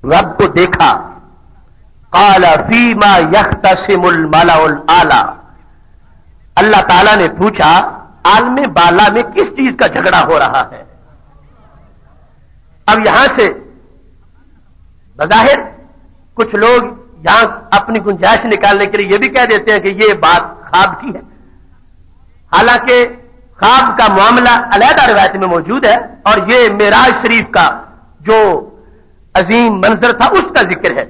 رب کو دیکھا. قال فیما یختصم الملأ الاعلی. اللہ تعالیٰ نے پوچھا عالم بالا میں کس چیز کا جھگڑا ہو رہا ہے. اب یہاں سے بظاہر کچھ لوگ یہاں اپنی گنجائش نکالنے کے لیے یہ بھی کہہ دیتے ہیں کہ یہ بات خواب کی ہے, حالانکہ خواب کا معاملہ علیحدہ روایت میں موجود ہے اور یہ معراج شریف کا جو عظیم منظر تھا اس کا ذکر ہے.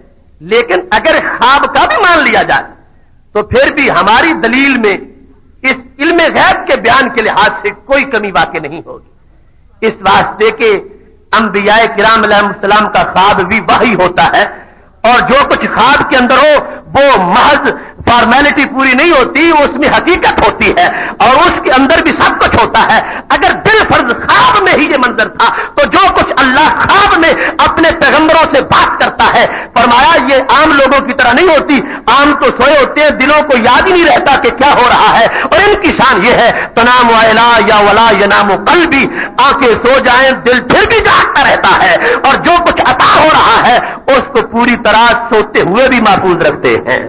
لیکن اگر خواب کا بھی مان لیا جائے تو پھر بھی ہماری دلیل میں اس علم غیب کے بیان کے لحاظ سے کوئی کمی واقع نہیں ہوگی, اس واسطے کہ انبیاء کرام علیہ السلام کا خواب بھی وحی ہوتا ہے اور جو کچھ خواب کے اندر ہو وہ محض فارمیلٹی پوری نہیں ہوتی, اس میں حقیقت ہوتی ہے اور اس کے اندر بھی سب کچھ ہوتا ہے. اگر دل فرض خواب میں ہی یہ منظر تھا تو جو کچھ اللہ خواب میں اپنے پیغمبروں سے بات کرتا ہے فرمایا یہ عام لوگوں کی طرح نہیں ہوتی. عام تو سوئے ہوتے ہیں, دلوں کو یاد ہی نہیں رہتا کہ کیا ہو رہا ہے, اور ان کی شان یہ ہے تنام ولا یا ولا ینام قلبی, آنکھیں سو جائیں دل پھر بھی جاگتا رہتا ہے اور جو کچھ عطا ہو رہا ہے اس کو پوری طرح سوتے ہوئے بھی محفوظ رکھتے ہیں.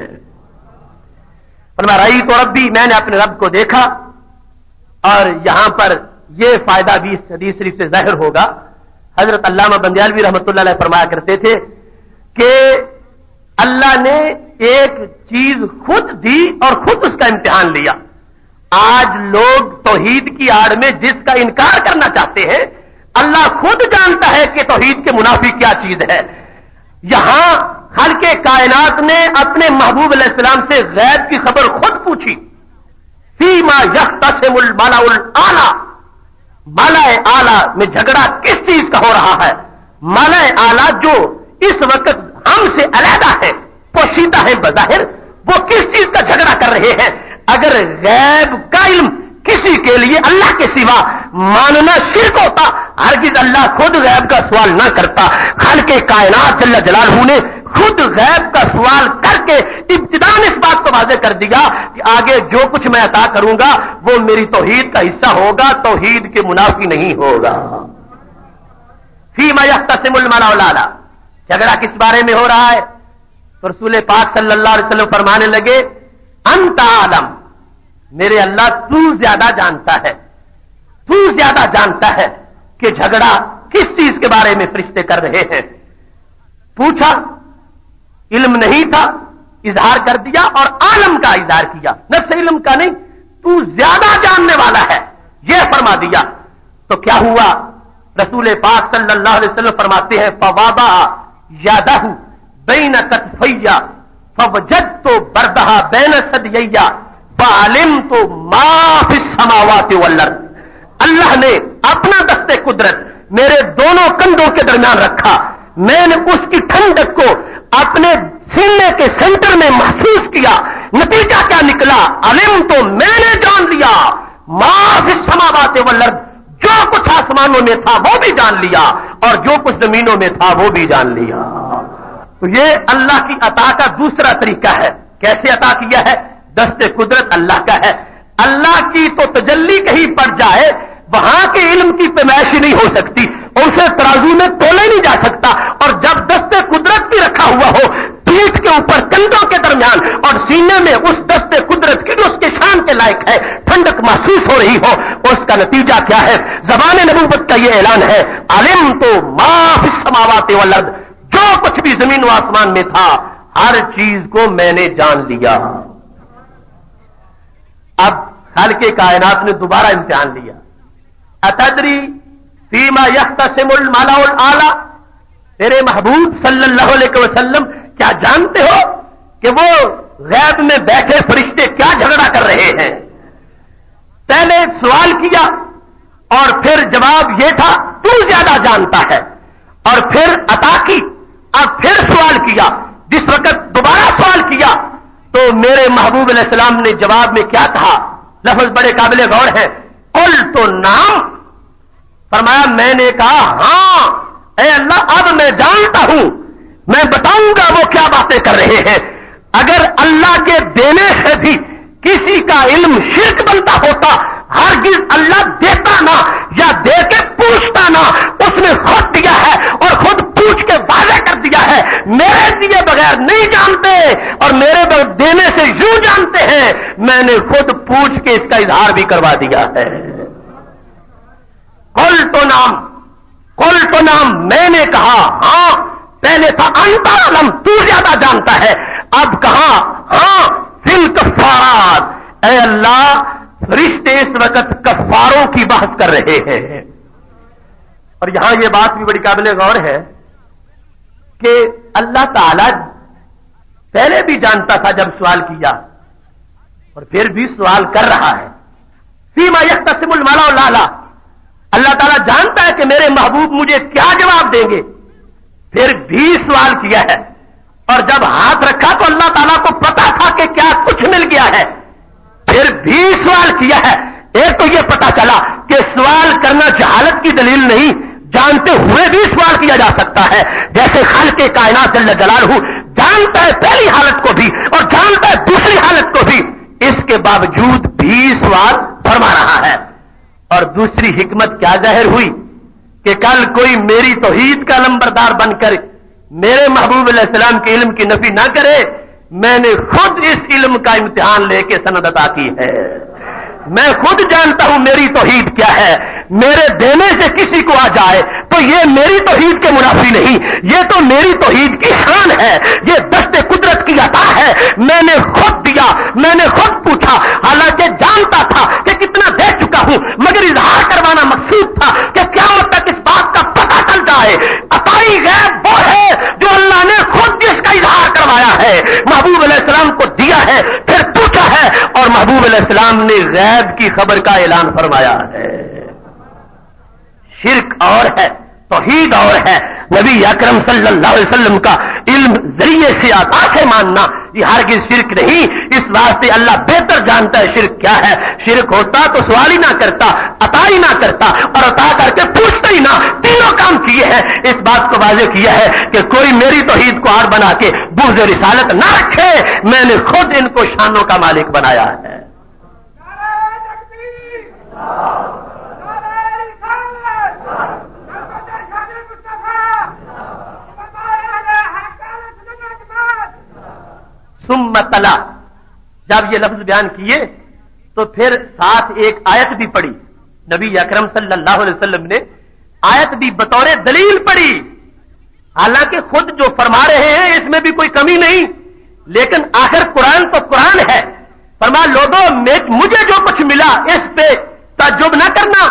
فرمایا رأیت ربی, میں نے اپنے رب کو دیکھا. اور یہاں پر یہ فائدہ بھی اس حدیث شریف سے ظاہر ہوگا. حضرت علامہ بندیالوی رحمۃ اللہ علیہ فرمایا کرتے تھے کہ اللہ نے ایک چیز خود دی اور خود اس کا امتحان لیا. آج لوگ توحید کی آڑ میں جس کا انکار کرنا چاہتے ہیں اللہ خود جانتا ہے کہ توحید کے منافی کیا چیز ہے. یہاں خالق کائنات نے اپنے محبوب علیہ السلام سے غیب کی خبر خود پوچھی. فیما یختصم الملأ الاعلی, ملأ اعلی میں جھگڑا کس چیز کا ہو رہا ہے. ملأ اعلی جو اس وقت ہم سے علیحدہ ہے, پوشیدہ ہے بظاہر, وہ کس چیز کا جھگڑا کر رہے ہیں. اگر غیب کا علم کسی کے لیے اللہ کے سوا ماننا شرک ہوتا ہرگز اللہ خود غیب کا سوال نہ کرتا. خالق کائنات جل جلالہ نے خود غیب کا سوال کر کے ابتداء اس بات کو واضح کر دیا کہ آگے جو کچھ میں عطا کروں گا وہ میری توحید کا حصہ ہوگا, توحید کے منافی نہیں ہوگا. فیما یختصم الملأ الاعلی, جھگڑا کس بارے میں ہو رہا ہے تو رسول پاک صلی اللہ علیہ وسلم فرمانے لگے انت عالم, میرے اللہ تو زیادہ جانتا ہے, تو زیادہ جانتا ہے کہ جھگڑا کس چیز کے بارے میں فرشتے کر رہے ہیں. پوچھا، علم نہیں تھا، اظہار کر دیا اور عالم کا اظہار کیا، نفس علم کا نہیں، تو زیادہ جاننے والا ہے یہ فرما دیا۔ تو کیا ہوا؟ رسول پاک صلی اللہ علیہ وسلم فرماتے ہیں فوابا یادہ بین کتفیہ فوجدت بردہا بین ثدییہ فعلمت ما فی السماوات والارض۔ اللہ نے اپنا دست قدرت میرے دونوں کندھوں کے درمیان رکھا، میں نے اس کی ٹھنڈک کو اپنے سینے کے سینٹر میں محسوس کیا، نتیجہ کیا نکلا؟ علم تو میں نے جان لیا، ما فی السماوات والارض، جو کچھ آسمانوں میں تھا وہ بھی جان لیا اور جو کچھ زمینوں میں تھا وہ بھی جان لیا۔ تو یہ اللہ کی عطا کا دوسرا طریقہ ہے۔ کیسے عطا کیا ہے؟ دست قدرت اللہ کا ہے، اللہ کی تو تجلی کہیں پڑ جائے وہاں کے علم کی پیمائش نہیں ہو سکتی، اسے ترازو میں تولا نہیں جا سکتا، اور جب دست قدرت بھی رکھا ہوا ہو پیٹھ کے اوپر کندھوں کے درمیان اور سینے میں اس دست قدرت کی جو اس کے شان کے لائق ہے ٹھنڈک محسوس ہو رہی ہو، اس کا نتیجہ کیا ہے؟ زبان نبوت کا یہ اعلان ہے، علم تو ما فی السماوات والارض، جو کچھ بھی زمین و آسمان میں تھا ہر چیز کو میں نے جان لیا۔ اب خالق کائنات نے دوبارہ امتحان لیا، اتدری فیما یختصم الملأ الاعلی، تیرے محبوب صلی اللہ علیہ وسلم کیا جانتے ہو کہ وہ غیب میں بیٹھے فرشتے کیا جھگڑا کر رہے ہیں؟ پہلے سوال کیا اور پھر جواب یہ تھا تو زیادہ جانتا ہے، اور پھر عطا کی، اب پھر سوال کیا، جس وقت دوبارہ سوال کیا تو میرے محبوب علیہ السلام نے جواب میں کیا کہا؟ لفظ بڑے قابل غور ہے، قلت نعم، فرمایا میں نے کہا ہاں اے اللہ اب میں جانتا ہوں، میں بتاؤں گا وہ کیا باتیں کر رہے ہیں۔ اگر اللہ کے دینے سے بھی کسی کا علم شرک بنتا ہوتا ہرگز اللہ دیتا نہ، یا دے کے پوچھتا نہ، اس نے خود دیا ہے اور خود پوچھ کے واضح کر دیا ہے میرے دیے بغیر نہیں جانتے اور میرے بغیر دینے سے یوں جانتے ہیں، میں نے خود پوچھ کے اس کا اظہار بھی کروا دیا ہے۔ قل تو نام میں نے کہا ہاں، پہلے تھا انت علم، تو زیادہ جانتا ہے، اب کہا ہاں فی الکفارات، اے اللہ فرشتے اس وقت کفاروں کی بحث کر رہے ہیں۔ اور یہاں یہ بات بھی بڑی قابل غور ہے کہ اللہ تعالی پہلے بھی جانتا تھا جب سوال کیا، اور پھر بھی سوال کر رہا ہے، فیما یختصم الملأ الاعلی، اللہ تعالیٰ جانتا ہے کہ میرے محبوب مجھے کیا جواب دیں گے، پھر بھی سوال کیا ہے، اور جب ہاتھ رکھا تو اللہ تعالیٰ کو پتا تھا کہ کیا کچھ مل گیا ہے، پھر بھی سوال کیا ہے۔ ایک تو یہ پتا چلا کہ سوال کرنا جہالت کی دلیل نہیں، جانتے ہوئے بھی سوال کیا جا سکتا ہے، جیسے خالق کائنات جل جلالہ جانتا ہے پہلی حالت کو بھی اور جانتا ہے دوسری حالت کو بھی، اس کے باوجود بھی سوال فرما رہا ہے۔ اور دوسری حکمت کیا ظاہر ہوئی کہ کل کوئی میری توحید کا لمبردار بن کر میرے محبوب علیہ السلام کے علم کی نفی نہ کرے، میں نے خود اس علم کا امتحان لے کے سند عطا کی ہے، میں خود جانتا ہوں میری توحید کیا ہے، میرے دینے سے کسی کو آ جائے تو یہ میری توحید کے منافی نہیں، یہ تو میری توحید کی شان ہے، یہ دست قدرت کی عطا ہے، میں نے خود دیا، میں نے خود پوچھا، حالانکہ جانتا تھا کہ کتنا دے چکا ہوں، مگر اظہار کروانا مقصود تھا کہ قیامت تک اس بات کا پتہ چل جائے۔ عطائی غیب وہ ہے جو اللہ نے خود جس کا اظہار کروایا ہے، محبوب علیہ السلام کو دیا ہے، پھر پوچھا ہے، اور محبوب علیہ السلام نے غیب کی خبر کا اعلان فرمایا ہے۔ شرک اور ہے، توحید اور ہے، نبی اکرم صلی اللہ علیہ وسلم کا علم ذریعے سے عطا سے ماننا یہ ہرگز شرک نہیں، اس واسطے اللہ بہتر جانتا ہے شرک کیا ہے۔ شرک ہوتا تو سوال ہی نہ کرتا، عطا ہی نہ کرتا، اور عطا کر کے پوچھتا ہی نہ، تینوں کام کیے ہیں۔ اس بات کو واضح کیا ہے کہ کوئی میری توحید کو آڑ بنا کے بغض رسالت نہ رکھے، میں نے خود ان کو شانوں کا مالک بنایا ہے۔ ثم تلا، جب یہ لفظ بیان کیے تو پھر ساتھ ایک آیت بھی پڑھی، نبی اکرم صلی اللہ علیہ وسلم نے آیت بھی بطور دلیل پڑھی، حالانکہ خود جو فرما رہے ہیں اس میں بھی کوئی کمی نہیں، لیکن آخر قرآن تو قرآن ہے. فرمایا لوگوں مجھے جو کچھ ملا اس پہ تعجب نہ کرنا،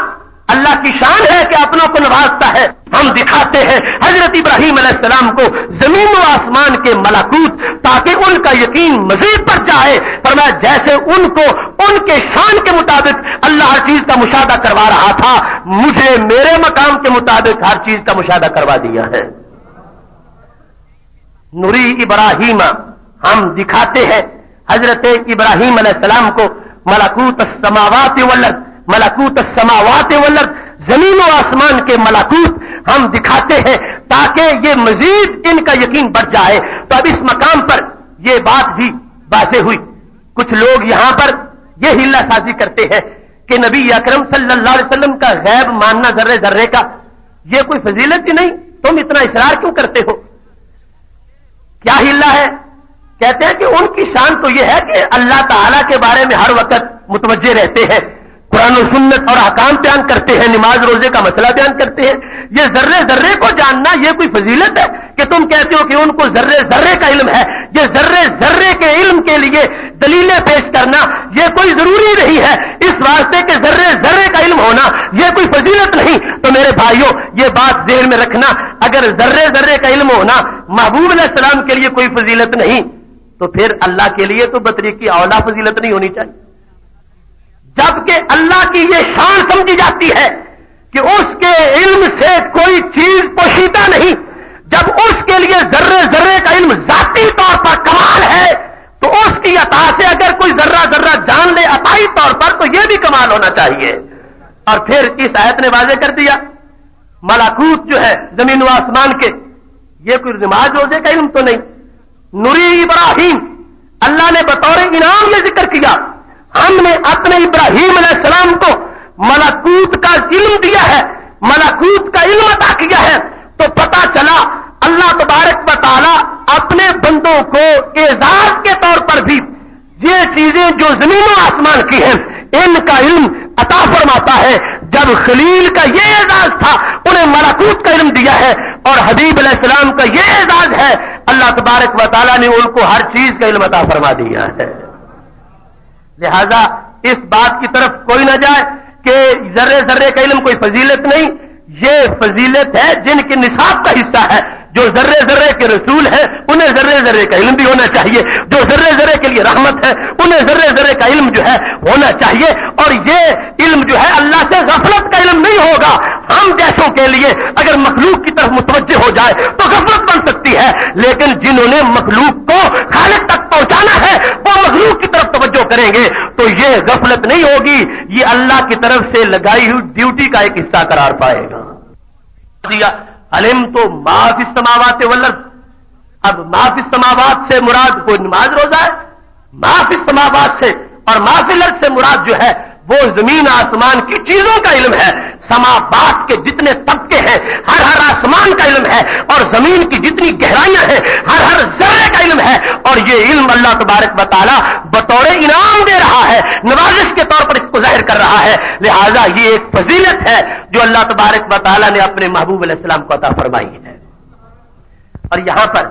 اللہ کی شان ہے کہ اپنوں کو نوازتا ہے. ہم دکھاتے ہیں حضرت ابراہیم علیہ السلام کو زمین و آسمان کے ملکوت تاکہ ان کا یقین مزید بڑھ جائے. فرمایا جیسے ان کو ان کے شان کے مطابق اللہ ہر چیز کا مشاہدہ کروا رہا تھا، مجھے میرے مقام کے مطابق ہر چیز کا مشاہدہ کروا دیا ہے. نوری ابراہیم، ہم دکھاتے ہیں حضرت ابراہیم علیہ السلام کو ملکوت السماوات والارض، ملکوت السماوات والارض، زمین و آسمان کے ملکوت ہم دکھاتے ہیں تاکہ یہ مزید ان کا یقین بڑھ جائے. تو اب اس مقام پر یہ بات بھی واضح ہوئی. کچھ لوگ یہاں پر یہ ہیلا سازی کرتے ہیں کہ نبی اکرم صلی اللہ علیہ وسلم کا غیب ماننا ذرے ذرے کا یہ کوئی فضیلت ہی نہیں، تم اتنا اصرار کیوں کرتے ہو؟ کیا ہیلا ہے؟ کہتے ہیں کہ ان کی شان تو یہ ہے کہ اللہ تعالیٰ کے بارے میں ہر وقت متوجہ رہتے ہیں، قرآن و سنت اور احکام بیان کرتے ہیں، نماز روزے کا مسئلہ بیان کرتے ہیں. یہ ذرے ذرے کو جاننا یہ کوئی فضیلت ہے کہ تم کہتے ہو کہ ان کو ذرے ذرے کا علم ہے؟ یہ ذرے ذرے کے علم کے لیے دلیلیں پیش کرنا یہ کوئی ضروری نہیں ہے، اس واسطے کہ ذرے ذرے کا علم ہونا یہ کوئی فضیلت نہیں. تو میرے بھائیوں یہ بات ذہن میں رکھنا، اگر ذرے ذرے کا علم ہونا محبوب علیہ السلام کے لیے کوئی فضیلت نہیں تو پھر اللہ کے لیے تو بطریق کی اولا فضیلت نہیں ہونی چاہیے. جبکہ اللہ کی یہ شان سمجھی جاتی ہے کہ اس کے علم سے کوئی چیز پوشیدہ نہیں. جب اس کے لیے ذرے ذرے کا علم ذاتی طور پر کمال ہے تو اس کی عطا سے اگر کوئی ذرہ ذرہ جان لے عطائی طور پر تو یہ بھی کمال ہونا چاہیے. اور پھر اس آیت نے واضح کر دیا ملکوت جو ہے زمین و آسمان کے، یہ کوئی نماز روزے کا علم تو نہیں. نوری ابراہیم، اللہ نے بطور انعام یہ ذکر کیا ہم نے اپنے ابراہیم علیہ السلام کو ملکوت کا علم دیا ہے، ملکوت کا علم عطا کیا ہے. تو پتا چلا اللہ تبارک و تعالی اپنے بندوں کو اعزاز کے طور پر بھی یہ چیزیں جو زمین و آسمان کی ہیں ان کا علم عطا فرماتا ہے. جب خلیل کا یہ اعزاز تھا انہیں ملکوت کا علم دیا ہے، اور حبیب علیہ السلام کا یہ اعزاز ہے اللہ تبارک و تعالیٰ نے ان کو ہر چیز کا علم عطا فرما دیا ہے. لہذا اس بات کی طرف کوئی نہ جائے کہ ذرے ذرے کا علم کوئی فضیلت نہیں، یہ فضیلت ہے جن کے نصاب کا حصہ ہے. جو ذرے ذرے کے رسول ہیں انہیں ذرے ذرے کا علم بھی ہونا چاہیے، جو ذرے ذرے کے لیے رحمت ہے انہیں ذرے ذرے کا علم جو ہے ہونا چاہیے. اور یہ علم جو ہے اللہ سے غفلت کا علم نہیں ہوگا. ہم جیسوں کے لیے اگر مخلوق کی طرف متوجہ ہو جائے تو غفلت بن سکتی ہے، لیکن جنہوں نے مخلوق کو خالق تک پہنچانا ہے وہ مخلوق کی طرف توجہ کریں گے تو یہ غفلت نہیں ہوگی، یہ اللہ کی طرف سے لگائی ہوئی ڈیوٹی کا ایک حصہ قرار پائے گا. علم تو ما فی السماوات والارض. اب ما فی السماوات سے مراد کوئی نماز روزہ ہے، ما فی السماوات سے اور ما فی الارض سے مراد جو ہے وہ زمین آسمان کی چیزوں کا علم ہے. سماوات کے جتنے طبقے ہیں ہر ہر آسمان کا علم ہے، اور زمین کی جتنی گہرائیاں ہیں ہر ہر ذرے کا علم ہے. اور یہ علم اللہ تبارک و تعالی بطور انعام دے رہا ہے، نوازش کے طور پر اس کو ظاہر کر رہا ہے. لہذا یہ ایک فضیلت ہے جو اللہ تبارک و تعالی نے اپنے محبوب علیہ السلام کو عطا فرمائی ہے. اور یہاں پر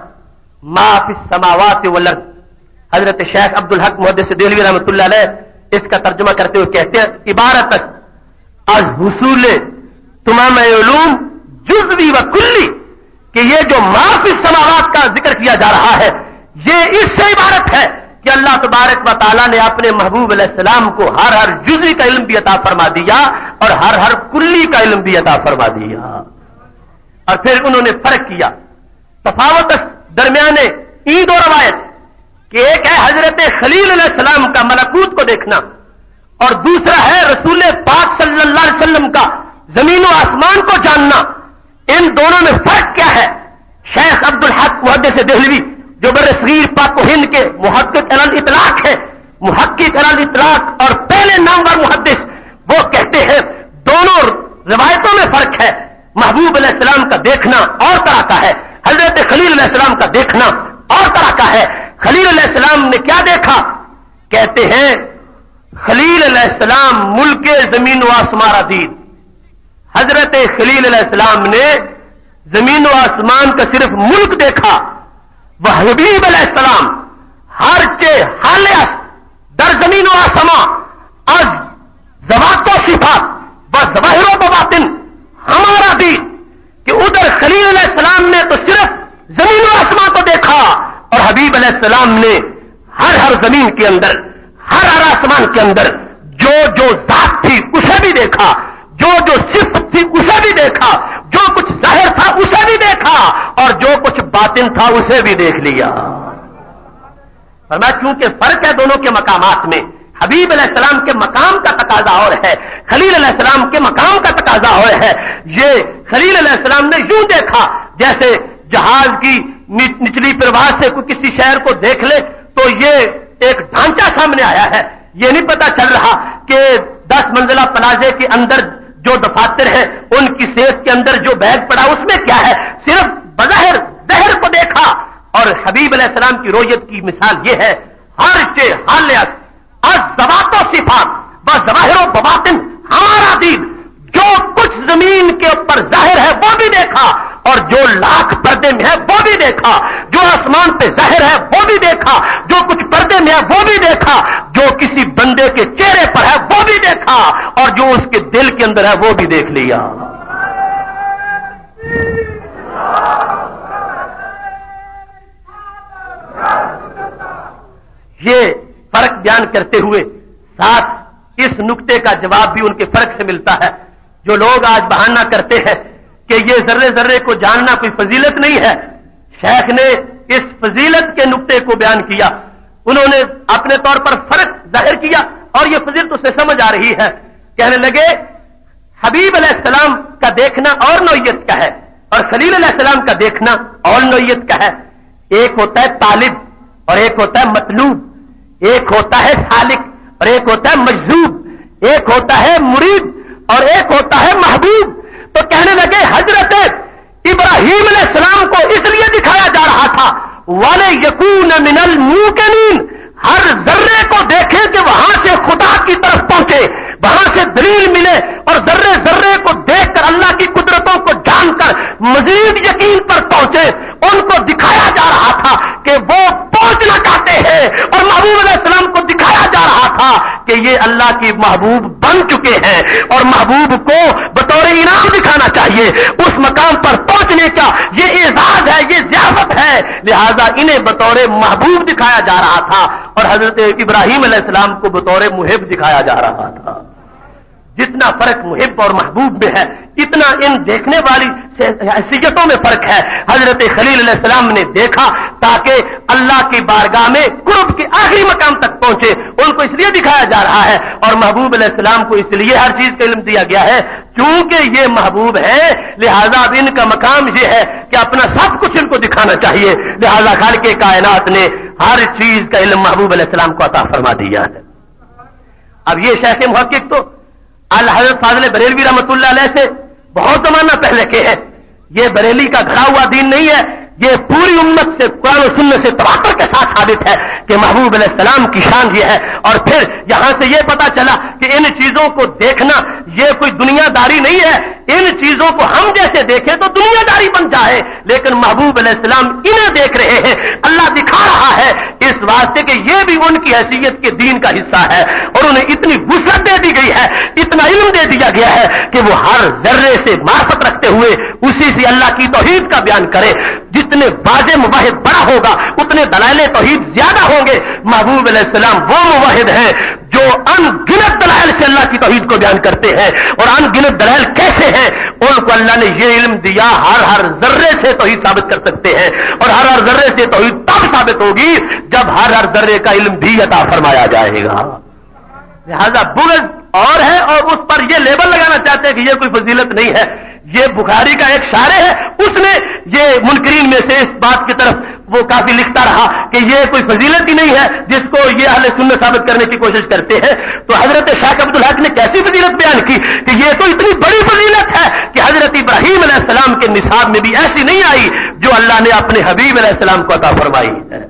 ما فی السماوات والارض، حضرت شیخ عبدالحق محدث دہلوی رحمۃ اللہ علیہ اس کا ترجمہ کرتے ہوئے کہتے ہیں عبارت از حصول تمام علوم جزوی و کلی، کہ یہ جو ما فی السماوات کا ذکر کیا جا رہا ہے یہ اس سے عبارت ہے کہ اللہ تبارک و تعالیٰ نے اپنے محبوب علیہ السلام کو ہر ہر جزوی کا علم بھی عطا فرما دیا اور ہر ہر کلی کا علم بھی عطا فرما دیا. اور پھر انہوں نے فرق کیا تفاوت درمیان عید و روایت کہ ایک ہے حضرت خلیل علیہ السلام کا ملکوت کو دیکھنا اور دوسرا ہے رسول پاک صلی اللہ علیہ وسلم کا زمین و آسمان کو جاننا. ان دونوں میں فرق کیا ہے؟ شیخ عبدالحق محدث دہلوی جو برصغیر پاک و ہند کے محقق علی الاطلاق ہے، محقق علی الاطلاق اور پہلے نامور محدث، وہ کہتے ہیں دونوں روایتوں میں فرق ہے. محبوب علیہ السلام کا دیکھنا اور طرح کا ہے، حضرت خلیل علیہ السلام کا دیکھنا اور طرح کا ہے. خلیل علیہ السلام نے کیا دیکھا؟ کہتے ہیں خلیل علیہ السلام ملک زمین و آسمان دید. حضرت خلیل علیہ السلام نے زمین و آسمان کا صرف ملک دیکھا. وہ حبیب علیہ السلام ہر چے حال در زمین و آسمان از ذوات و صفات و ظواہر و بواطن ہمارا دین. کہ ادھر خلیل علیہ السلام نے تو صرف زمین و آسمان کو دیکھا اور حبیب علیہ السلام نے ہر زمین کے اندر ہر آسمان کے اندر جو ذات تھی اسے بھی دیکھا, جو صفت تھی اسے بھی دیکھا, جو کچھ ظاہر تھا اسے بھی دیکھا اور جو کچھ باطن تھا اسے بھی دیکھ لیا. فرمایا چونکہ فرق ہے دونوں کے مقامات میں. حبیب علیہ السلام کے مقام کا تقاضا اور ہے, خلیل علیہ السلام کے مقام کا تقاضا اور ہے. یہ خلیل علیہ السلام نے یوں دیکھا جیسے جہاز کی نچلی پرواز سے کوئی کسی شہر کو دیکھ لے تو یہ ایک ڈھانچہ سامنے آیا ہے, یہ نہیں پتا چل رہا کہ 10 منزلہ پلازے کے اندر جو دفاتر ہے ان کی صحت کے اندر جو بیگ پڑا اس میں کیا ہے, صرف بظاہر ظاہر کو دیکھا. اور حبیب علیہ السلام کی رویت کی مثال یہ ہے, ہر چے حالیت از ذوات و صفات و ظواہر و بواطن ہمارا دین. جو کچھ زمین کے اوپر ظاہر ہے وہ بھی دیکھا اور جو لاکھ پردے میں ہے وہ بھی دیکھا, جو آسمان پہ ظاہر ہے وہ بھی دیکھا, جو کچھ پردے میں ہے وہ بھی دیکھا, جو کسی بندے کے چہرے پر ہے وہ بھی دیکھا اور جو اس کے دل کے اندر ہے وہ بھی دیکھ لیا. یہ فرق بیان کرتے ہوئے ساتھ اس نقطے کا جواب بھی ان کے فرق سے ملتا ہے. جو لوگ آج بہانہ کرتے ہیں کہ یہ ذرے ذرے کو جاننا کوئی فضیلت نہیں ہے, شیخ نے اس فضیلت کے نقطے کو بیان کیا. انہوں نے اپنے طور پر فرق ظاہر کیا اور یہ فضیلت اسے سمجھ آ رہی ہے. کہنے لگے حبیب علیہ السلام کا دیکھنا اور نوعیت کا ہے اور خلیل علیہ السلام کا دیکھنا اور نوعیت کا ہے. ایک ہوتا ہے طالب اور ایک ہوتا ہے مطلوب, ایک ہوتا ہے سالک اور ایک ہوتا ہے مجذوب, ایک ہوتا ہے مرید اور ایک ہوتا ہے محبوب. تو کہنے لگے حضرت ابراہیم علیہ السلام کو اس لیے دکھایا جا رہا تھا وَلَيَكُونَ مِنَ الْمُوقِنِينَ, ہر ذرے کو دیکھے کہ وہاں سے خدا کی طرف پہنچے, وہاں سے دلیل ملے اور ذرے ذرے کو دیکھ کر اللہ کی قدرتوں کو جان کر مزید یقین پر پہنچے. ان کو دکھایا جا رہا تھا کہ وہ پہنچنا چاہتے ہیں اور محبوب علیہ السلام کو دکھایا جا رہا تھا کہ یہ اللہ کی محبوب بن چکے ہیں اور محبوب کو بطور انعام دکھانا چاہیے. اس مقام پر پہنچنے کا یہ اعزاز ہے, یہ ضیافت ہے, لہذا انہیں بطور محبوب دکھایا جا رہا تھا اور حضرت ابراہیم علیہ السلام کو بطور محب دکھایا جا رہا تھا. جتنا فرق محب اور محبوب میں ہے اتنا ان دیکھنے والی حیثیتوں میں فرق ہے. حضرت خلیل علیہ السلام نے دیکھا تاکہ اللہ کی بارگاہ میں قرب کے آخری مقام تک پہنچے, ان کو اس لیے دکھایا جا رہا ہے. اور محبوب علیہ السلام کو اس لیے ہر چیز کا علم دیا گیا ہے کیونکہ یہ محبوب ہے, لہذا اب ان کا مقام یہ ہے کہ اپنا سب کچھ ان کو دکھانا چاہیے. لہذا خالق کائنات نے ہر چیز کا علم محبوب علیہ السلام کو عطا فرما دیا ہے. اب یہ شیخ محقق تو الحضرت فاضل بریلوی رحمۃ اللہ علیہ سے بہت زمانہ پہلے کے ہیں. یہ بریلی کا گھڑا ہوا دین نہیں ہے, یہ پوری امت سے قرآن و سنت سے تواتر کے ساتھ ثابت ہے کہ محبوب علیہ السلام کی شان یہ ہے. اور پھر یہاں سے یہ پتا چلا کہ ان چیزوں کو دیکھنا یہ کوئی دنیا داری نہیں ہے. ان چیزوں کو ہم جیسے دیکھیں تو دنیا داری بن جائے, لیکن محبوب علیہ السلام انہیں دیکھ رہے ہیں, اللہ دکھا رہا ہے اس واسطے کہ یہ بھی ان کی حیثیت کے دین کا حصہ ہے اور انہیں اتنی وسعت دے دی گئی ہے, اتنا علم دے دیا گیا ہے کہ وہ ہر ذرے سے معرفت رکھتے ہوئے اسی سے اللہ کی توحید کا بیان کرے. جتنے واضح مواحد بڑا ہوگا اتنے دلائل توحید زیادہ ہوں گے. محبوب علیہ السلام وہ مواحد ہیں جو ان گنت دلائل سے اللہ کی توحید کو بیان کرتے ہیں. اور ان گنت دلائل کیسے ہیں؟ ان کو اللہ نے یہ علم دیا ہر ذرے سے توحید ثابت کر سکتے ہیں اور ہر ذرے سے توحید تب ثابت ہوگی جب ہر ذرے کا علم بھی عطا فرمایا جائے گا. لہذا بغض اور ہے اور اس پر یہ لیبل لگانا چاہتے ہیں کہ یہ کوئی فضیلت نہیں ہے. یہ بخاری کا ایک شارح ہے, اس نے یہ منکرین میں سے اس بات کی طرف وہ کافی لکھتا رہا کہ یہ کوئی فضیلت ہی نہیں ہے جس کو یہ اہل سنت ثابت کرنے کی کوشش کرتے ہیں. تو حضرت شیخ عبدالحق نے کیسی فضیلت بیان کی کہ یہ تو اتنی بڑی فضیلت ہے کہ حضرت ابراہیم علیہ السلام کے نصاب میں بھی ایسی نہیں آئی جو اللہ نے اپنے حبیب علیہ السلام کو عطا فرمائی ہے.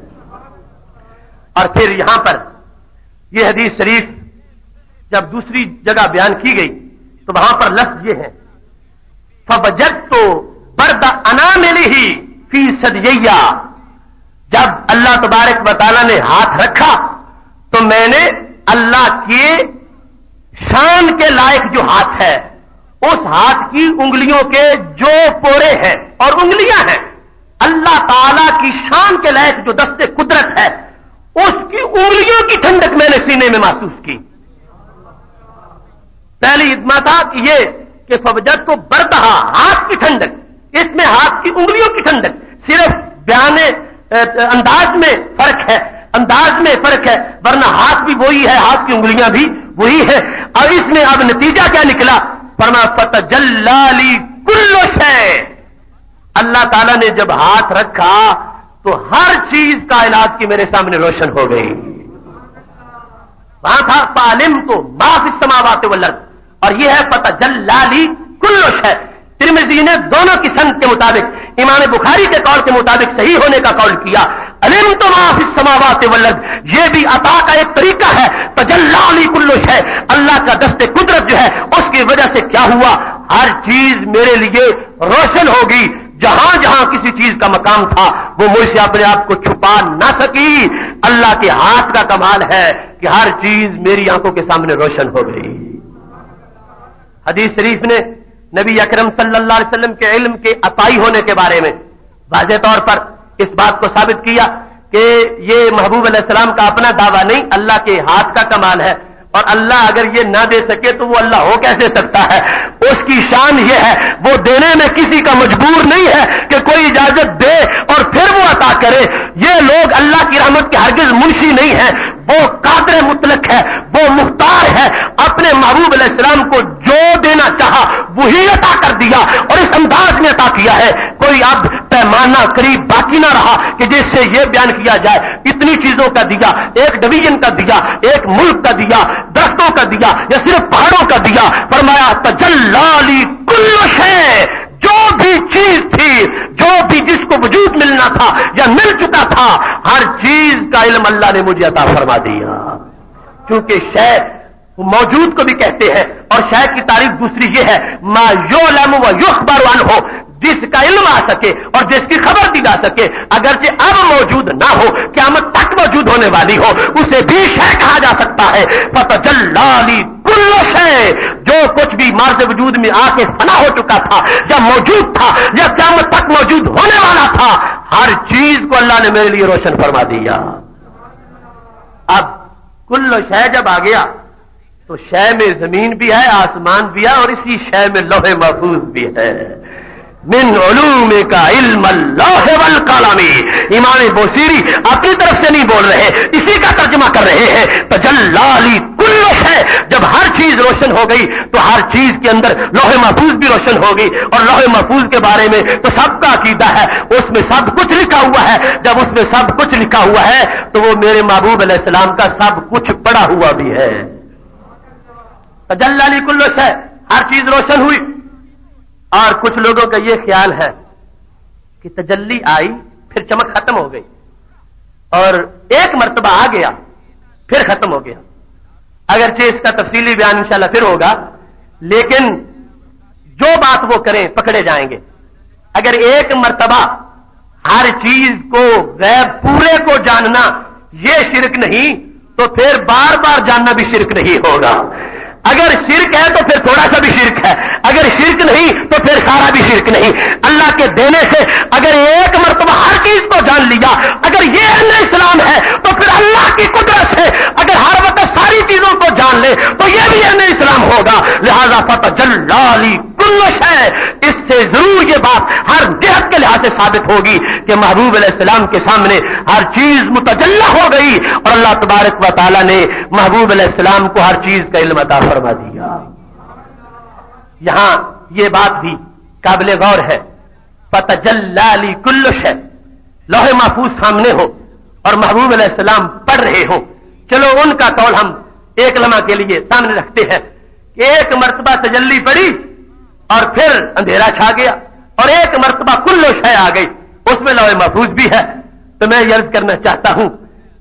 اور پھر یہاں پر یہ حدیث شریف جب دوسری جگہ بیان کی گئی تو وہاں پر لفظ یہ ہے فَوَجَدْتُ برد اناملہ فی ثدیہ، جب اللہ تبارک و تعالیٰ نے ہاتھ رکھا تو میں نے اللہ کے شان کے لائق جو ہاتھ ہے اس ہاتھ کی انگلیوں کے جو پورے ہیں اور انگلیاں ہیں، اللہ تعالی کی شان کے لائق جو دست قدرت ہے اس کی انگلیوں کی ٹھنڈک میں نے سینے میں محسوس کی۔ پہلی ادما تھا کہ یہ کہ فوجد کو بردہا، ہاتھ کی ٹھنڈک، اس میں ہاتھ کی انگلیوں کی ٹھنڈک، صرف بیان انداز میں فرق ہے، انداز میں فرق ہے، ورنہ ہاتھ بھی وہی ہے، ہاتھ کی انگلیاں بھی وہی ہے۔ اور اس میں اب نتیجہ کیا نکلا؟ فرمایا فتجلی لی کل شیء، اللہ تعالیٰ نے جب ہاتھ رکھا تو ہر چیز کائنات کی میرے سامنے روشن ہو گئی۔ وہاں تھا فعلمت ما فی السماوات والارض، اور یہ ہے فتجلی لی کل شیء۔ ترمذی نے دونوں کی سند کے مطابق امام بخاری کے قول کے مطابق صحیح ہونے کا قول کیا، علمت ما فی السماوات والارض، یہ بھی عطا کا ایک طریقہ ہے۔ تجلی لی کل شیء، اللہ کا دست قدرت جو ہے اس کی وجہ سے کیا ہوا؟ ہر چیز میرے لیے روشن ہوگی، جہاں جہاں کسی چیز کا مقام تھا وہ مجھ سے اپنے آپ کو چھپا نہ سکی۔ اللہ کے ہاتھ کا کمال ہے کہ ہر چیز میری آنکھوں کے سامنے روشن ہو گئی۔ حدیث شریف نے نبی اکرم صلی اللہ علیہ وسلم کے علم کے عطائی ہونے کے بارے میں واضح طور پر اس بات کو ثابت کیا کہ یہ محبوب علیہ السلام کا اپنا دعویٰ نہیں، اللہ کے ہاتھ کا کمال ہے، اور اللہ اگر یہ نہ دے سکے تو وہ اللہ ہو کیسے سکتا ہے؟ اس کی شان یہ ہے وہ دینے میں کسی کا مجبور نہیں ہے کہ کوئی اجازت دے اور پھر وہ عطا کرے۔ یہ لوگ اللہ کی رحمت کے ہرگز منشی نہیں ہے، وہ قادر مطلق ہے، وہ مختار ہے، اپنے محبوب علیہ السلام کو جو دینا چاہا وہی عطا کر دیا اور اس انداز میں عطا کیا ہے۔ کوئی اب پیمانہ قریب باقی نہ رہا کہ جس سے یہ بیان کیا جائے اتنی چیزوں کا دیا، ایک ڈویژن کا دیا، ایک ملک کا دیا، درختوں کا دیا یا صرف پہاڑوں کا دیا۔ فرمایا تجلی لی کل شیء، جو بھی چیز تھی، جو بھی جس کو وجود ملنا تھا یا مل چکا تھا، ہر چیز کا علم اللہ نے مجھے عطا فرما دیا۔ کیونکہ شے موجود کو بھی کہتے ہیں، اور شے کی تعریف دوسری یہ ہے ما یعلم و یخبر عنہ، جس کا علم آ سکے اور جس کی خبر دی جا سکے، اگرچہ اب موجود نہ ہو، قیامت تک موجود ہونے والی ہو، اسے بھی شے کہا جا سکتا ہے۔ فتجلی لی کل شیء، جو کچھ بھی مارز وجود میں آ کے فنا ہو چکا تھا یا موجود تھا یا قیامت تک موجود ہونے والا تھا، ہر چیز کو اللہ نے میرے لیے روشن فرما دیا۔ اب کل شیء جب آ گیا تو شے میں زمین بھی ہے، آسمان بھی ہے، اور اسی شے میں لوح محفوظ بھی ہے۔ من علوم کا علم اللوح والقلم، امام بوصیری اپنی طرف سے نہیں بول رہے، اسی کا ترجمہ کر رہے ہیں۔ تجلی لی کل شیء، جب ہر چیز روشن ہو گئی تو ہر چیز کے اندر لوح محفوظ بھی روشن ہو گئی، اور لوح محفوظ کے بارے میں تو سب کا عقیدہ ہے، اس میں سب کچھ لکھا ہوا ہے۔ جب اس میں سب کچھ لکھا ہوا ہے تو وہ میرے محبوب علیہ السلام کا سب کچھ پڑا ہوا بھی ہے۔ تجلی لی کل شیء، ہر چیز روشن ہوئی۔ اور کچھ لوگوں کا یہ خیال ہے کہ تجلی آئی پھر چمک ختم ہو گئی، اور ایک مرتبہ آ گیا پھر ختم ہو گیا۔ اگرچہ اس کا تفصیلی بیان انشاءاللہ پھر ہوگا، لیکن جو بات وہ کریں پکڑے جائیں گے۔ اگر ایک مرتبہ ہر چیز کو غیب پورے کو جاننا یہ شرک نہیں تو پھر بار بار جاننا بھی شرک نہیں ہوگا۔ اگر شرک ہے تو پھر تھوڑا سا بھی شرک ہے، اگر شرک نہیں تو پھر سارا بھی شرک نہیں۔ اللہ کے دینے سے اگر ایک مرتبہ ہر چیز کو جان لیا، اگر یہ عین اسلام ہے تو پھر اللہ کی قدرت سے اگر ہر وقت ساری چیزوں کو جان لے تو یہ بھی عین اسلام ہوگا۔ لہذا فتجلی لی کل شیء، اس سے ضرور یہ بات ہر جہت کے لحاظ سے ثابت ہوگی کہ محبوب علیہ السلام کے سامنے ہر چیز متجلی ہو گئی، اور اللہ تبارک و تعالی نے محبوب علیہ السلام کو ہر چیز کا علم عطا فرما دیا۔ یہاں یہ بات بھی قابل غور ہے، فتجلی لی کل شیء، لوح محفوظ سامنے ہو اور محبوب علیہ السلام پڑھ رہے ہوں۔ چلو ان کا قول ہم ایک لمحہ کے لیے سامنے رکھتے ہیں کہ ایک مرتبہ تجلی پڑی اور پھر اندھیرا چھا گیا، اور ایک مرتبہ کل شیء آ گئی، اس میں لوح محفوظ بھی ہے۔ تو میں یہ عرض کرنا چاہتا ہوں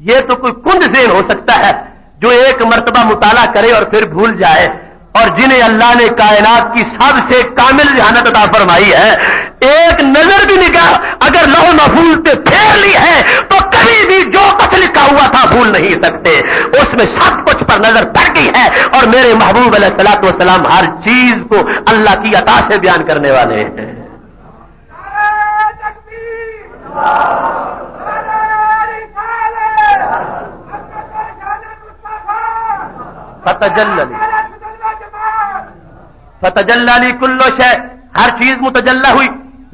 یہ تو کوئی کند ذہن ہو سکتا ہے جو ایک مرتبہ مطالعہ کرے اور پھر بھول جائے، اور جنہیں اللہ نے کائنات کی سب سے کامل ذہانت عطا فرمائی ہے، ایک نظر بھی نگاہ اگر لوح محفوظ پہ پھیر لی ہے تو کبھی بھی جو کچھ لکھا ہوا تھا بھول نہیں سکتے. اس میں سب کچھ پر نظر پڑ گئی ہے اور میرے محبوب علیہ الصلوۃ والسلام ہر چیز کو اللہ کی عطا سے بیان کرنے والے ہیں. فتجلی کل شیء، ہر چیز متجلی ہوئی،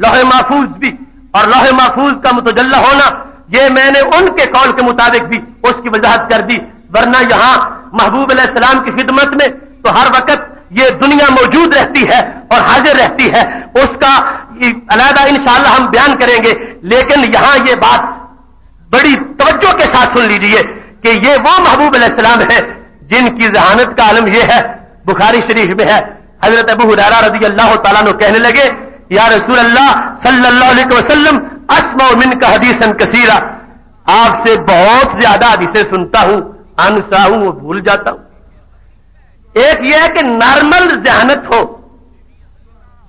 لوح محفوظ بھی. اور لوح محفوظ کا متجلی ہونا یہ میں نے ان کے قول کے مطابق بھی اس کی وضاحت کر دی، ورنہ یہاں محبوب علیہ السلام کی خدمت میں تو ہر وقت یہ دنیا موجود رہتی ہے اور حاضر رہتی ہے، اس کا علیحدہ انشاءاللہ ہم بیان کریں گے. لیکن یہاں یہ بات بڑی توجہ کے ساتھ سن لیجئے کہ یہ وہ محبوب علیہ السلام ہے جن کی ذہانت کا عالم یہ ہے. بخاری شریف میں ہے، حضرت ابو ہریرہ رضی اللہ تعالیٰ عنہ کہنے لگے یا رسول اللہ صلی اللہ علیہ وسلم اسمع منک حدیثا کثیرا، آپ سے بہت زیادہ حدیثیں سنتا ہوں، انسا ہوں، وہ بھول جاتا ہوں. ایک یہ ہے کہ نارمل ذہانت ہو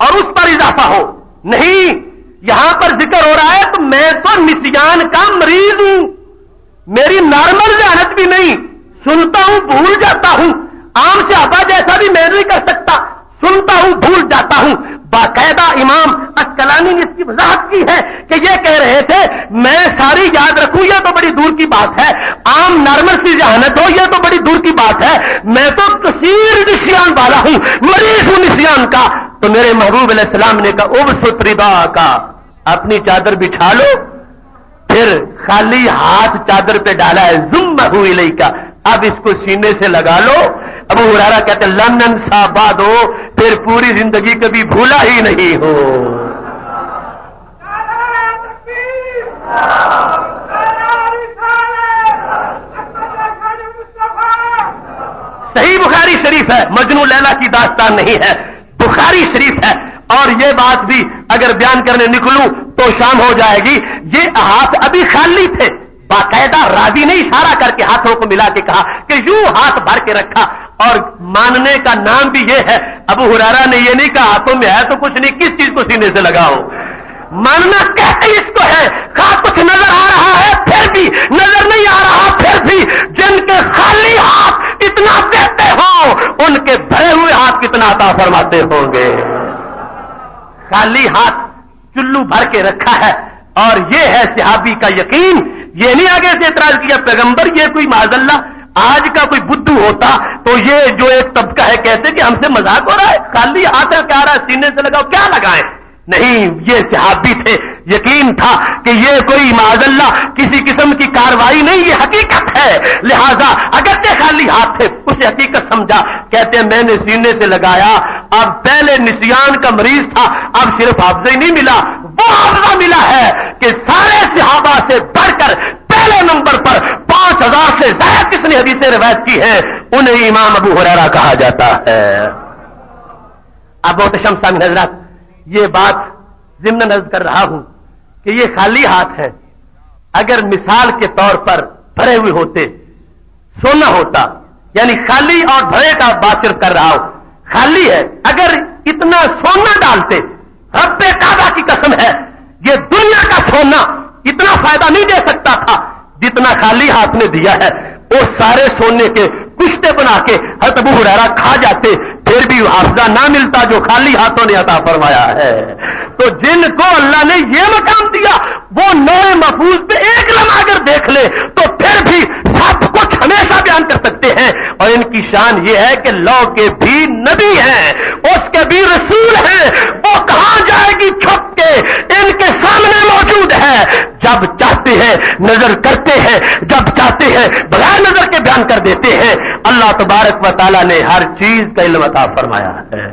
اور اس پر اضافہ ہو، نہیں یہاں پر ذکر ہو رہا ہے تو میں تو نسیان کا مریض ہوں، میری نارمل ذہانت بھی نہیں، سنتا ہوں بھول جاتا ہوں. عام صحابہ جیسا بھی میں نہیں کر سکتا، سنتا ہوں بھول جاتا ہوں. باقاعدہ امام اسقلانی نے اس کی وضاحت کی ہے کہ یہ کہہ رہے تھے میں ساری یاد رکھوں یہ تو بڑی دور کی بات ہے، عام نارمل سی ذہانت ہو یہ تو بڑی دور کی بات ہے، میں تو کثیر نسیان والا ہوں، مریض ہوں نسیان کا. تو میرے محبوب علیہ السلام نے کہا ابسط ردا کا، اپنی چادر بچھا لو. پھر خالی ہاتھ چادر پہ ڈالا ہے، ضمہ الیک، اب اس کو سینے سے لگا لو. ابو ہریرہ کہتے ہیں لن سا بعد ہو، پھر پوری زندگی کبھی بھولا ہی نہیں ہو. صحیح بخاری شریف ہے، مجنو لیلا کی داستان نہیں ہے، بخاری شریف ہے. اور یہ بات بھی اگر بیان کرنے نکلوں تو شام ہو جائے گی. یہ ہاتھ ابھی خالی تھے، باقاعدہ راوی نے اشارہ کر کے ہاتھوں کو ملا کے کہا کہ یوں ہاتھ بھر کے رکھا. اور ماننے کا نام بھی یہ ہے، ابو ہریرہ نے یہ نہیں کہا ہاتھوں میں ہے تو کچھ نہیں، کس چیز کو سینے سے لگاؤ. ماننا کہتے اس کو ہے، کہا کچھ نظر آ رہا ہے پھر بھی، نظر نہیں آ رہا پھر بھی. جن کے خالی ہاتھ اتنا دیتے ہوں ان کے بھرے ہوئے ہاتھ کتنا عطا فرماتے ہوں گے. خالی ہاتھ چلو بھر کے رکھا ہے. اور یہ ہے صحابی کا یقین. یہ نہیں آگے سے اعتراض کیا پیغمبر یہ کوئی معاذ اللہ آج کا کوئی بدھو ہوتا تو یہ جو ایک طبقہ ہے کہتے کہ ہم سے مذاق ہو رہا ہے، خالی ہاتھ ہے، کیا رہا ہے سینے سے لگاؤ، کیا لگائیں. نہیں، یہ صحابی تھے، یقین تھا کہ یہ کوئی معاذ اللہ کسی قسم کی کاروائی نہیں، یہ حقیقت ہے. لہذا اگرچہ خالی ہاتھ تھے اسے حقیقت سمجھا. کہتے ہیں میں نے سینے سے لگایا. اب پہلے نسیان کا مریض تھا، اب صرف حافظہ ہی نہیں ملا، وہ حافظہ ملا ہے کہ سارے صحابہ سے بڑھ کر پہلے نمبر پر 5000 سے زیادہ کس نے حدیثیں روایت کی ہیں انہیں امام ابو ہریرہ کہا جاتا ہے. اب محتشم سامعین حضرات، یہ بات ضمن عرض کر رہا ہوں کہ یہ خالی ہاتھ ہے. اگر مثال کے طور پر بھرے ہوئے ہوتے، سونا ہوتا، یعنی خالی اور بھرے کا بات صرف کر رہا ہوں، خالی ہے، اگر اتنا سونا ڈالتے، رب کعبہ کی قسم ہے یہ دنیا کا سونا اتنا فائدہ نہیں دے سکتا تھا جتنا خالی ہاتھ نے دیا ہے. وہ سارے سونے کے کشتے بنا کے حضرت ابو ہریرہ کھا جاتے، پھر بھی حافظہ نہ ملتا جو خالی ہاتھوں نے عطا فرمایا ہے. تو جن کو اللہ نے یہ مقام دیا وہ نوع محفوظ پہ ایک لمحہ اگر دیکھ لے تو پھر بھی سب کچھ ہمیشہ بیان کر سکتے ہیں. اور ان کی شان یہ ہے کہ لو کے بھی نبی ہیں، اس کے بھی رسول ہیں. وہ کہاں جائے گی چھپ کے، ان کے سامنے موجود ہے. جب چاہتے ہیں نظر کرتے ہیں، جب چاہتے ہیں بغیر نظر کے بیان کر دیتے ہیں. اللہ تبارک و تعالیٰ نے ہر چیز کا علم عطا فرمایا ہے.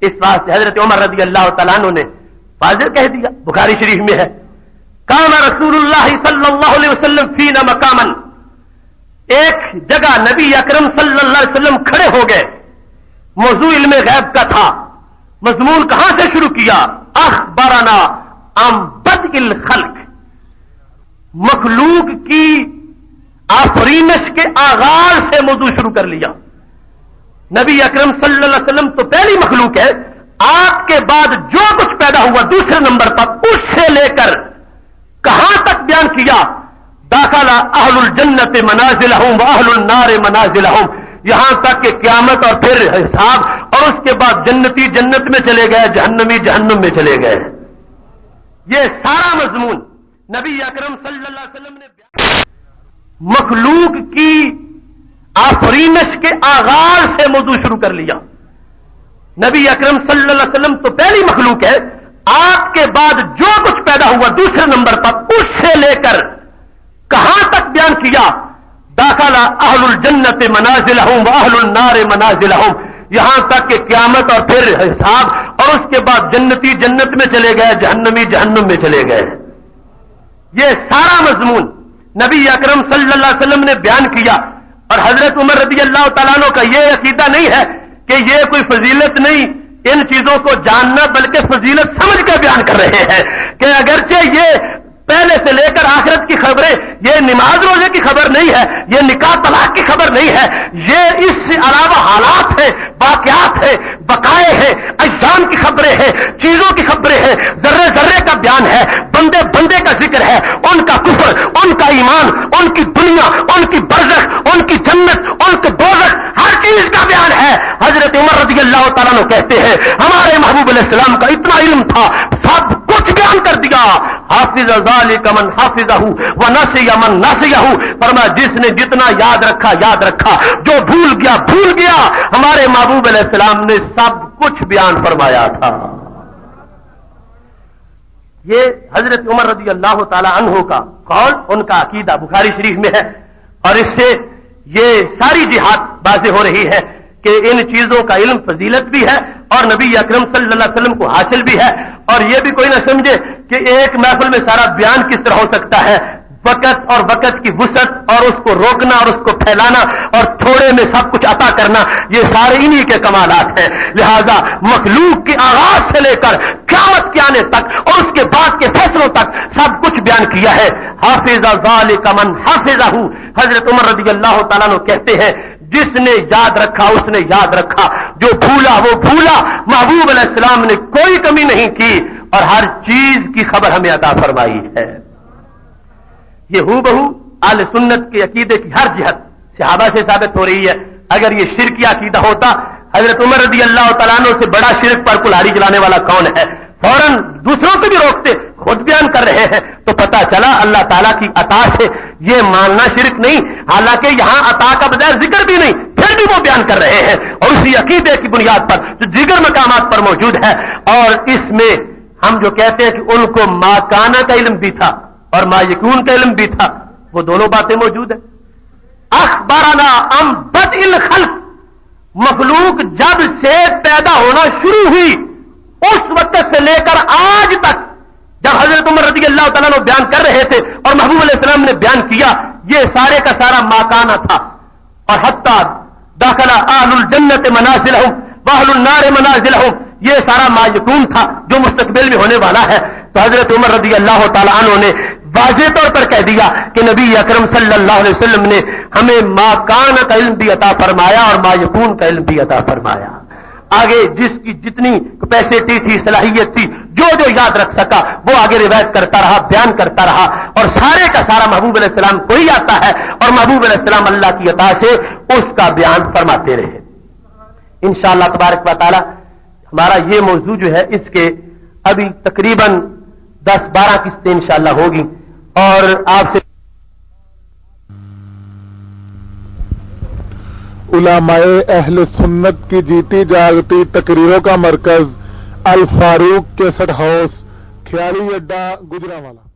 اس واسطے حضرت عمر رضی اللہ تعالیٰ عنہ نے واضح کہہ دیا، بخاری شریف میں ہے، کان رسول اللہ صلی اللہ علیہ وسلم فینا مقامن. ایک جگہ نبی اکرم صلی اللہ علیہ وسلم کھڑے ہو گئے، موضوع علم غیب کا تھا. مضمون کہاں سے شروع کیا؟ اخبرنا عن بدء الخلق، مخلوق کی آفرینش کے آغاز سے موضوع شروع کر لیا. نبی اکرم صلی اللہ علیہ وسلم تو پہلی مخلوق ہے، آپ کے بعد جو کچھ پیدا ہوا دوسرے نمبر پر اس سے لے کر کہاں تک بیان کیا؟ داخل اہل الجنت منازلہم واہل النار منازلہم، یہاں تک کہ قیامت اور پھر حساب، اور اس کے بعد جنتی جنت میں چلے گئے، جہنمی جہنم میں چلے گئے۔ یہ سارا مضمون نبی اکرم صلی اللہ علیہ وسلم نے مخلوق کی آفرینش کے آغاز سے موضوع شروع کر لیا۔ نبی اکرم صلی اللہ علیہ وسلم تو پہلی مخلوق ہے، آپ کے بعد جو کچھ پیدا ہوا دوسرے نمبر پر اس سے لے کر کہاں تک بیان کیا؟ داخل اہل الجنت منازلہم واہل النار منازلہم، یہاں تک کہ قیامت اور پھر حساب، اور اس کے بعد جنتی جنت میں چلے گئے، جہنمی جہنم میں چلے گئے۔ یہ سارا مضمون نبی اکرم صلی اللہ علیہ وسلم نے بیان کیا، اور حضرت عمر رضی اللہ تعالیٰ عنہ کا یہ عقیدہ نہیں ہے کہ یہ کوئی فضیلت نہیں ان چیزوں کو جاننا، بلکہ فضیلت سمجھ کر بیان کر رہے ہیں کہ اگرچہ یہ پہلے سے لے کر آخرت کی خبریں، یہ نماز روزے کی خبر نہیں ہے، یہ نکاح طلاق کی خبر نہیں ہے، یہ اس سے علاوہ حالات ہیں، واقعات ہیں، بقائے ہیں، اجسام کی خبریں ہیں، چیزوں کی خبریں ہیں، ذرے ذرے کا بیان ہے، بندے بندے کا ذکر ہے، ان کا کفر، ان کا ایمان، ان کی دنیا، ان کی برزخ، ان کی جنت، ان کے دوزخ، ہر چیز کا بیان ہے۔ حضرت عمر رضی اللہ تعالیٰ عنہ کہتے ہیں ہمارے محبوب علیہ السلام کا اتنا علم تھا، سب کچھ بیان کر دیا۔ حافظ ذالک من حافظہ ونسی من نسیہ، فرمایا جس نے جتنا یاد رکھا یاد رکھا، جو بھول گیا بھول گیا۔ ہمارے محبوب علیہ السلام نے سب کچھ بیان فرمایا تھا۔ یہ حضرت عمر رضی اللہ تعالی عنہ کا قول، ان کا عقیدہ بخاری شریف میں ہے، اور اس سے یہ ساری جہاد واضح ہو رہی ہے کہ ان چیزوں کا علم فضیلت بھی ہے اور نبی اکرم صلی اللہ علیہ وسلم کو حاصل بھی ہے۔ اور یہ بھی کوئی نہ سمجھے کہ ایک محفل میں سارا بیان کس طرح ہو سکتا ہے، وقت اور وقت کی وسعت اور اس کو روکنا اور اس کو پھیلانا اور تھوڑے میں سب کچھ عطا کرنا، یہ سارے انہی کے کمالات ہیں۔ لہذا مخلوق کے آغاز سے لے کر قیامت کے آنے تک اور اس کے بعد کے فیصلوں تک سب کچھ بیان کیا ہے۔ حافظ ذالک من حافظہ، حضرت عمر رضی اللہ تعالیٰ عنہ کہتے ہیں جس نے یاد رکھا اس نے یاد رکھا، جو بھولا وہ بھولا۔ محبوب علیہ السلام نے کوئی کمی نہیں کی اور ہر چیز کی خبر ہمیں عطا فرمائی ہے۔ یہ ہو بہو اہل سنت کے عقیدے کی ہر جہت صحابہ سے ثابت ہو رہی ہے۔ اگر یہ شرک عقیدہ ہوتا، حضرت عمر رضی اللہ تعالیٰ عنہ سے بڑا شرک پر کلہاڑی جلانے والا کون ہے؟ فوراً دوسروں کو بھی روکتے، خود بیان کر رہے ہیں تو پتا چلا اللہ تعالیٰ کی عطا سے یہ ماننا شرک نہیں، حالانکہ یہاں عطا کا بجائے ذکر بھی نہیں، پھر بھی وہ بیان کر رہے ہیں، اور اسی عقیدے کی بنیاد پر جو دیگر مقامات پر موجود ہے۔ اور اس میں ہم جو کہتے ہیں کہ ان کو ما کانا کا علم بھی تھا اور ما یکون کا علم بھی تھا، وہ دونوں باتیں موجود ہیں۔ اخبارنا ام بدء الخلق، مخلوق جب سے پیدا ہونا شروع ہوئی اس وقت سے لے کر آج تک، جب حضرت عمر رضی اللہ تعالیٰ عنہ بیان کر رہے تھے اور محبوب علیہ السلام نے بیان کیا، یہ سارے کا سارا ماکانہ تھا۔ اور حتیٰ داخل اہل الجنت منازلہم واہل النار منازلہم، یہ سارا ما یکون تھا جو مستقبل میں ہونے والا ہے۔ تو حضرت عمر رضی اللہ تعالیٰ عنہ نے واضح طور پر کہہ دیا کہ نبی اکرم صلی اللہ علیہ وسلم نے ہمیں ما کان کا علم بھی عطا فرمایا اور ما یکون کا علم بھی عطا فرمایا۔ آگے جس کی جتنی کیپیسٹی تھی، صلاحیت تھی، جو جو یاد رکھ سکا وہ آگے روایت کرتا رہا، بیان کرتا رہا، اور سارے کا سارا محبوب علیہ السلام کو ہی آتا ہے، اور محبوب علیہ السلام اللہ کی عطا سے اس کا بیان فرماتے رہے۔ انشاءاللہ تبارک و تعالی ہمارا یہ موضوع جو ہے اس کے ابھی تقریباً 10-12 قسطیں انشاءاللہ ہوگی، اور آپ سے علماء اہل سنت کی جیتی جاگتی تقریروں کا مرکز الفاروق کیسٹ ہاؤس، خیالی اڈا، گجرانوالہ۔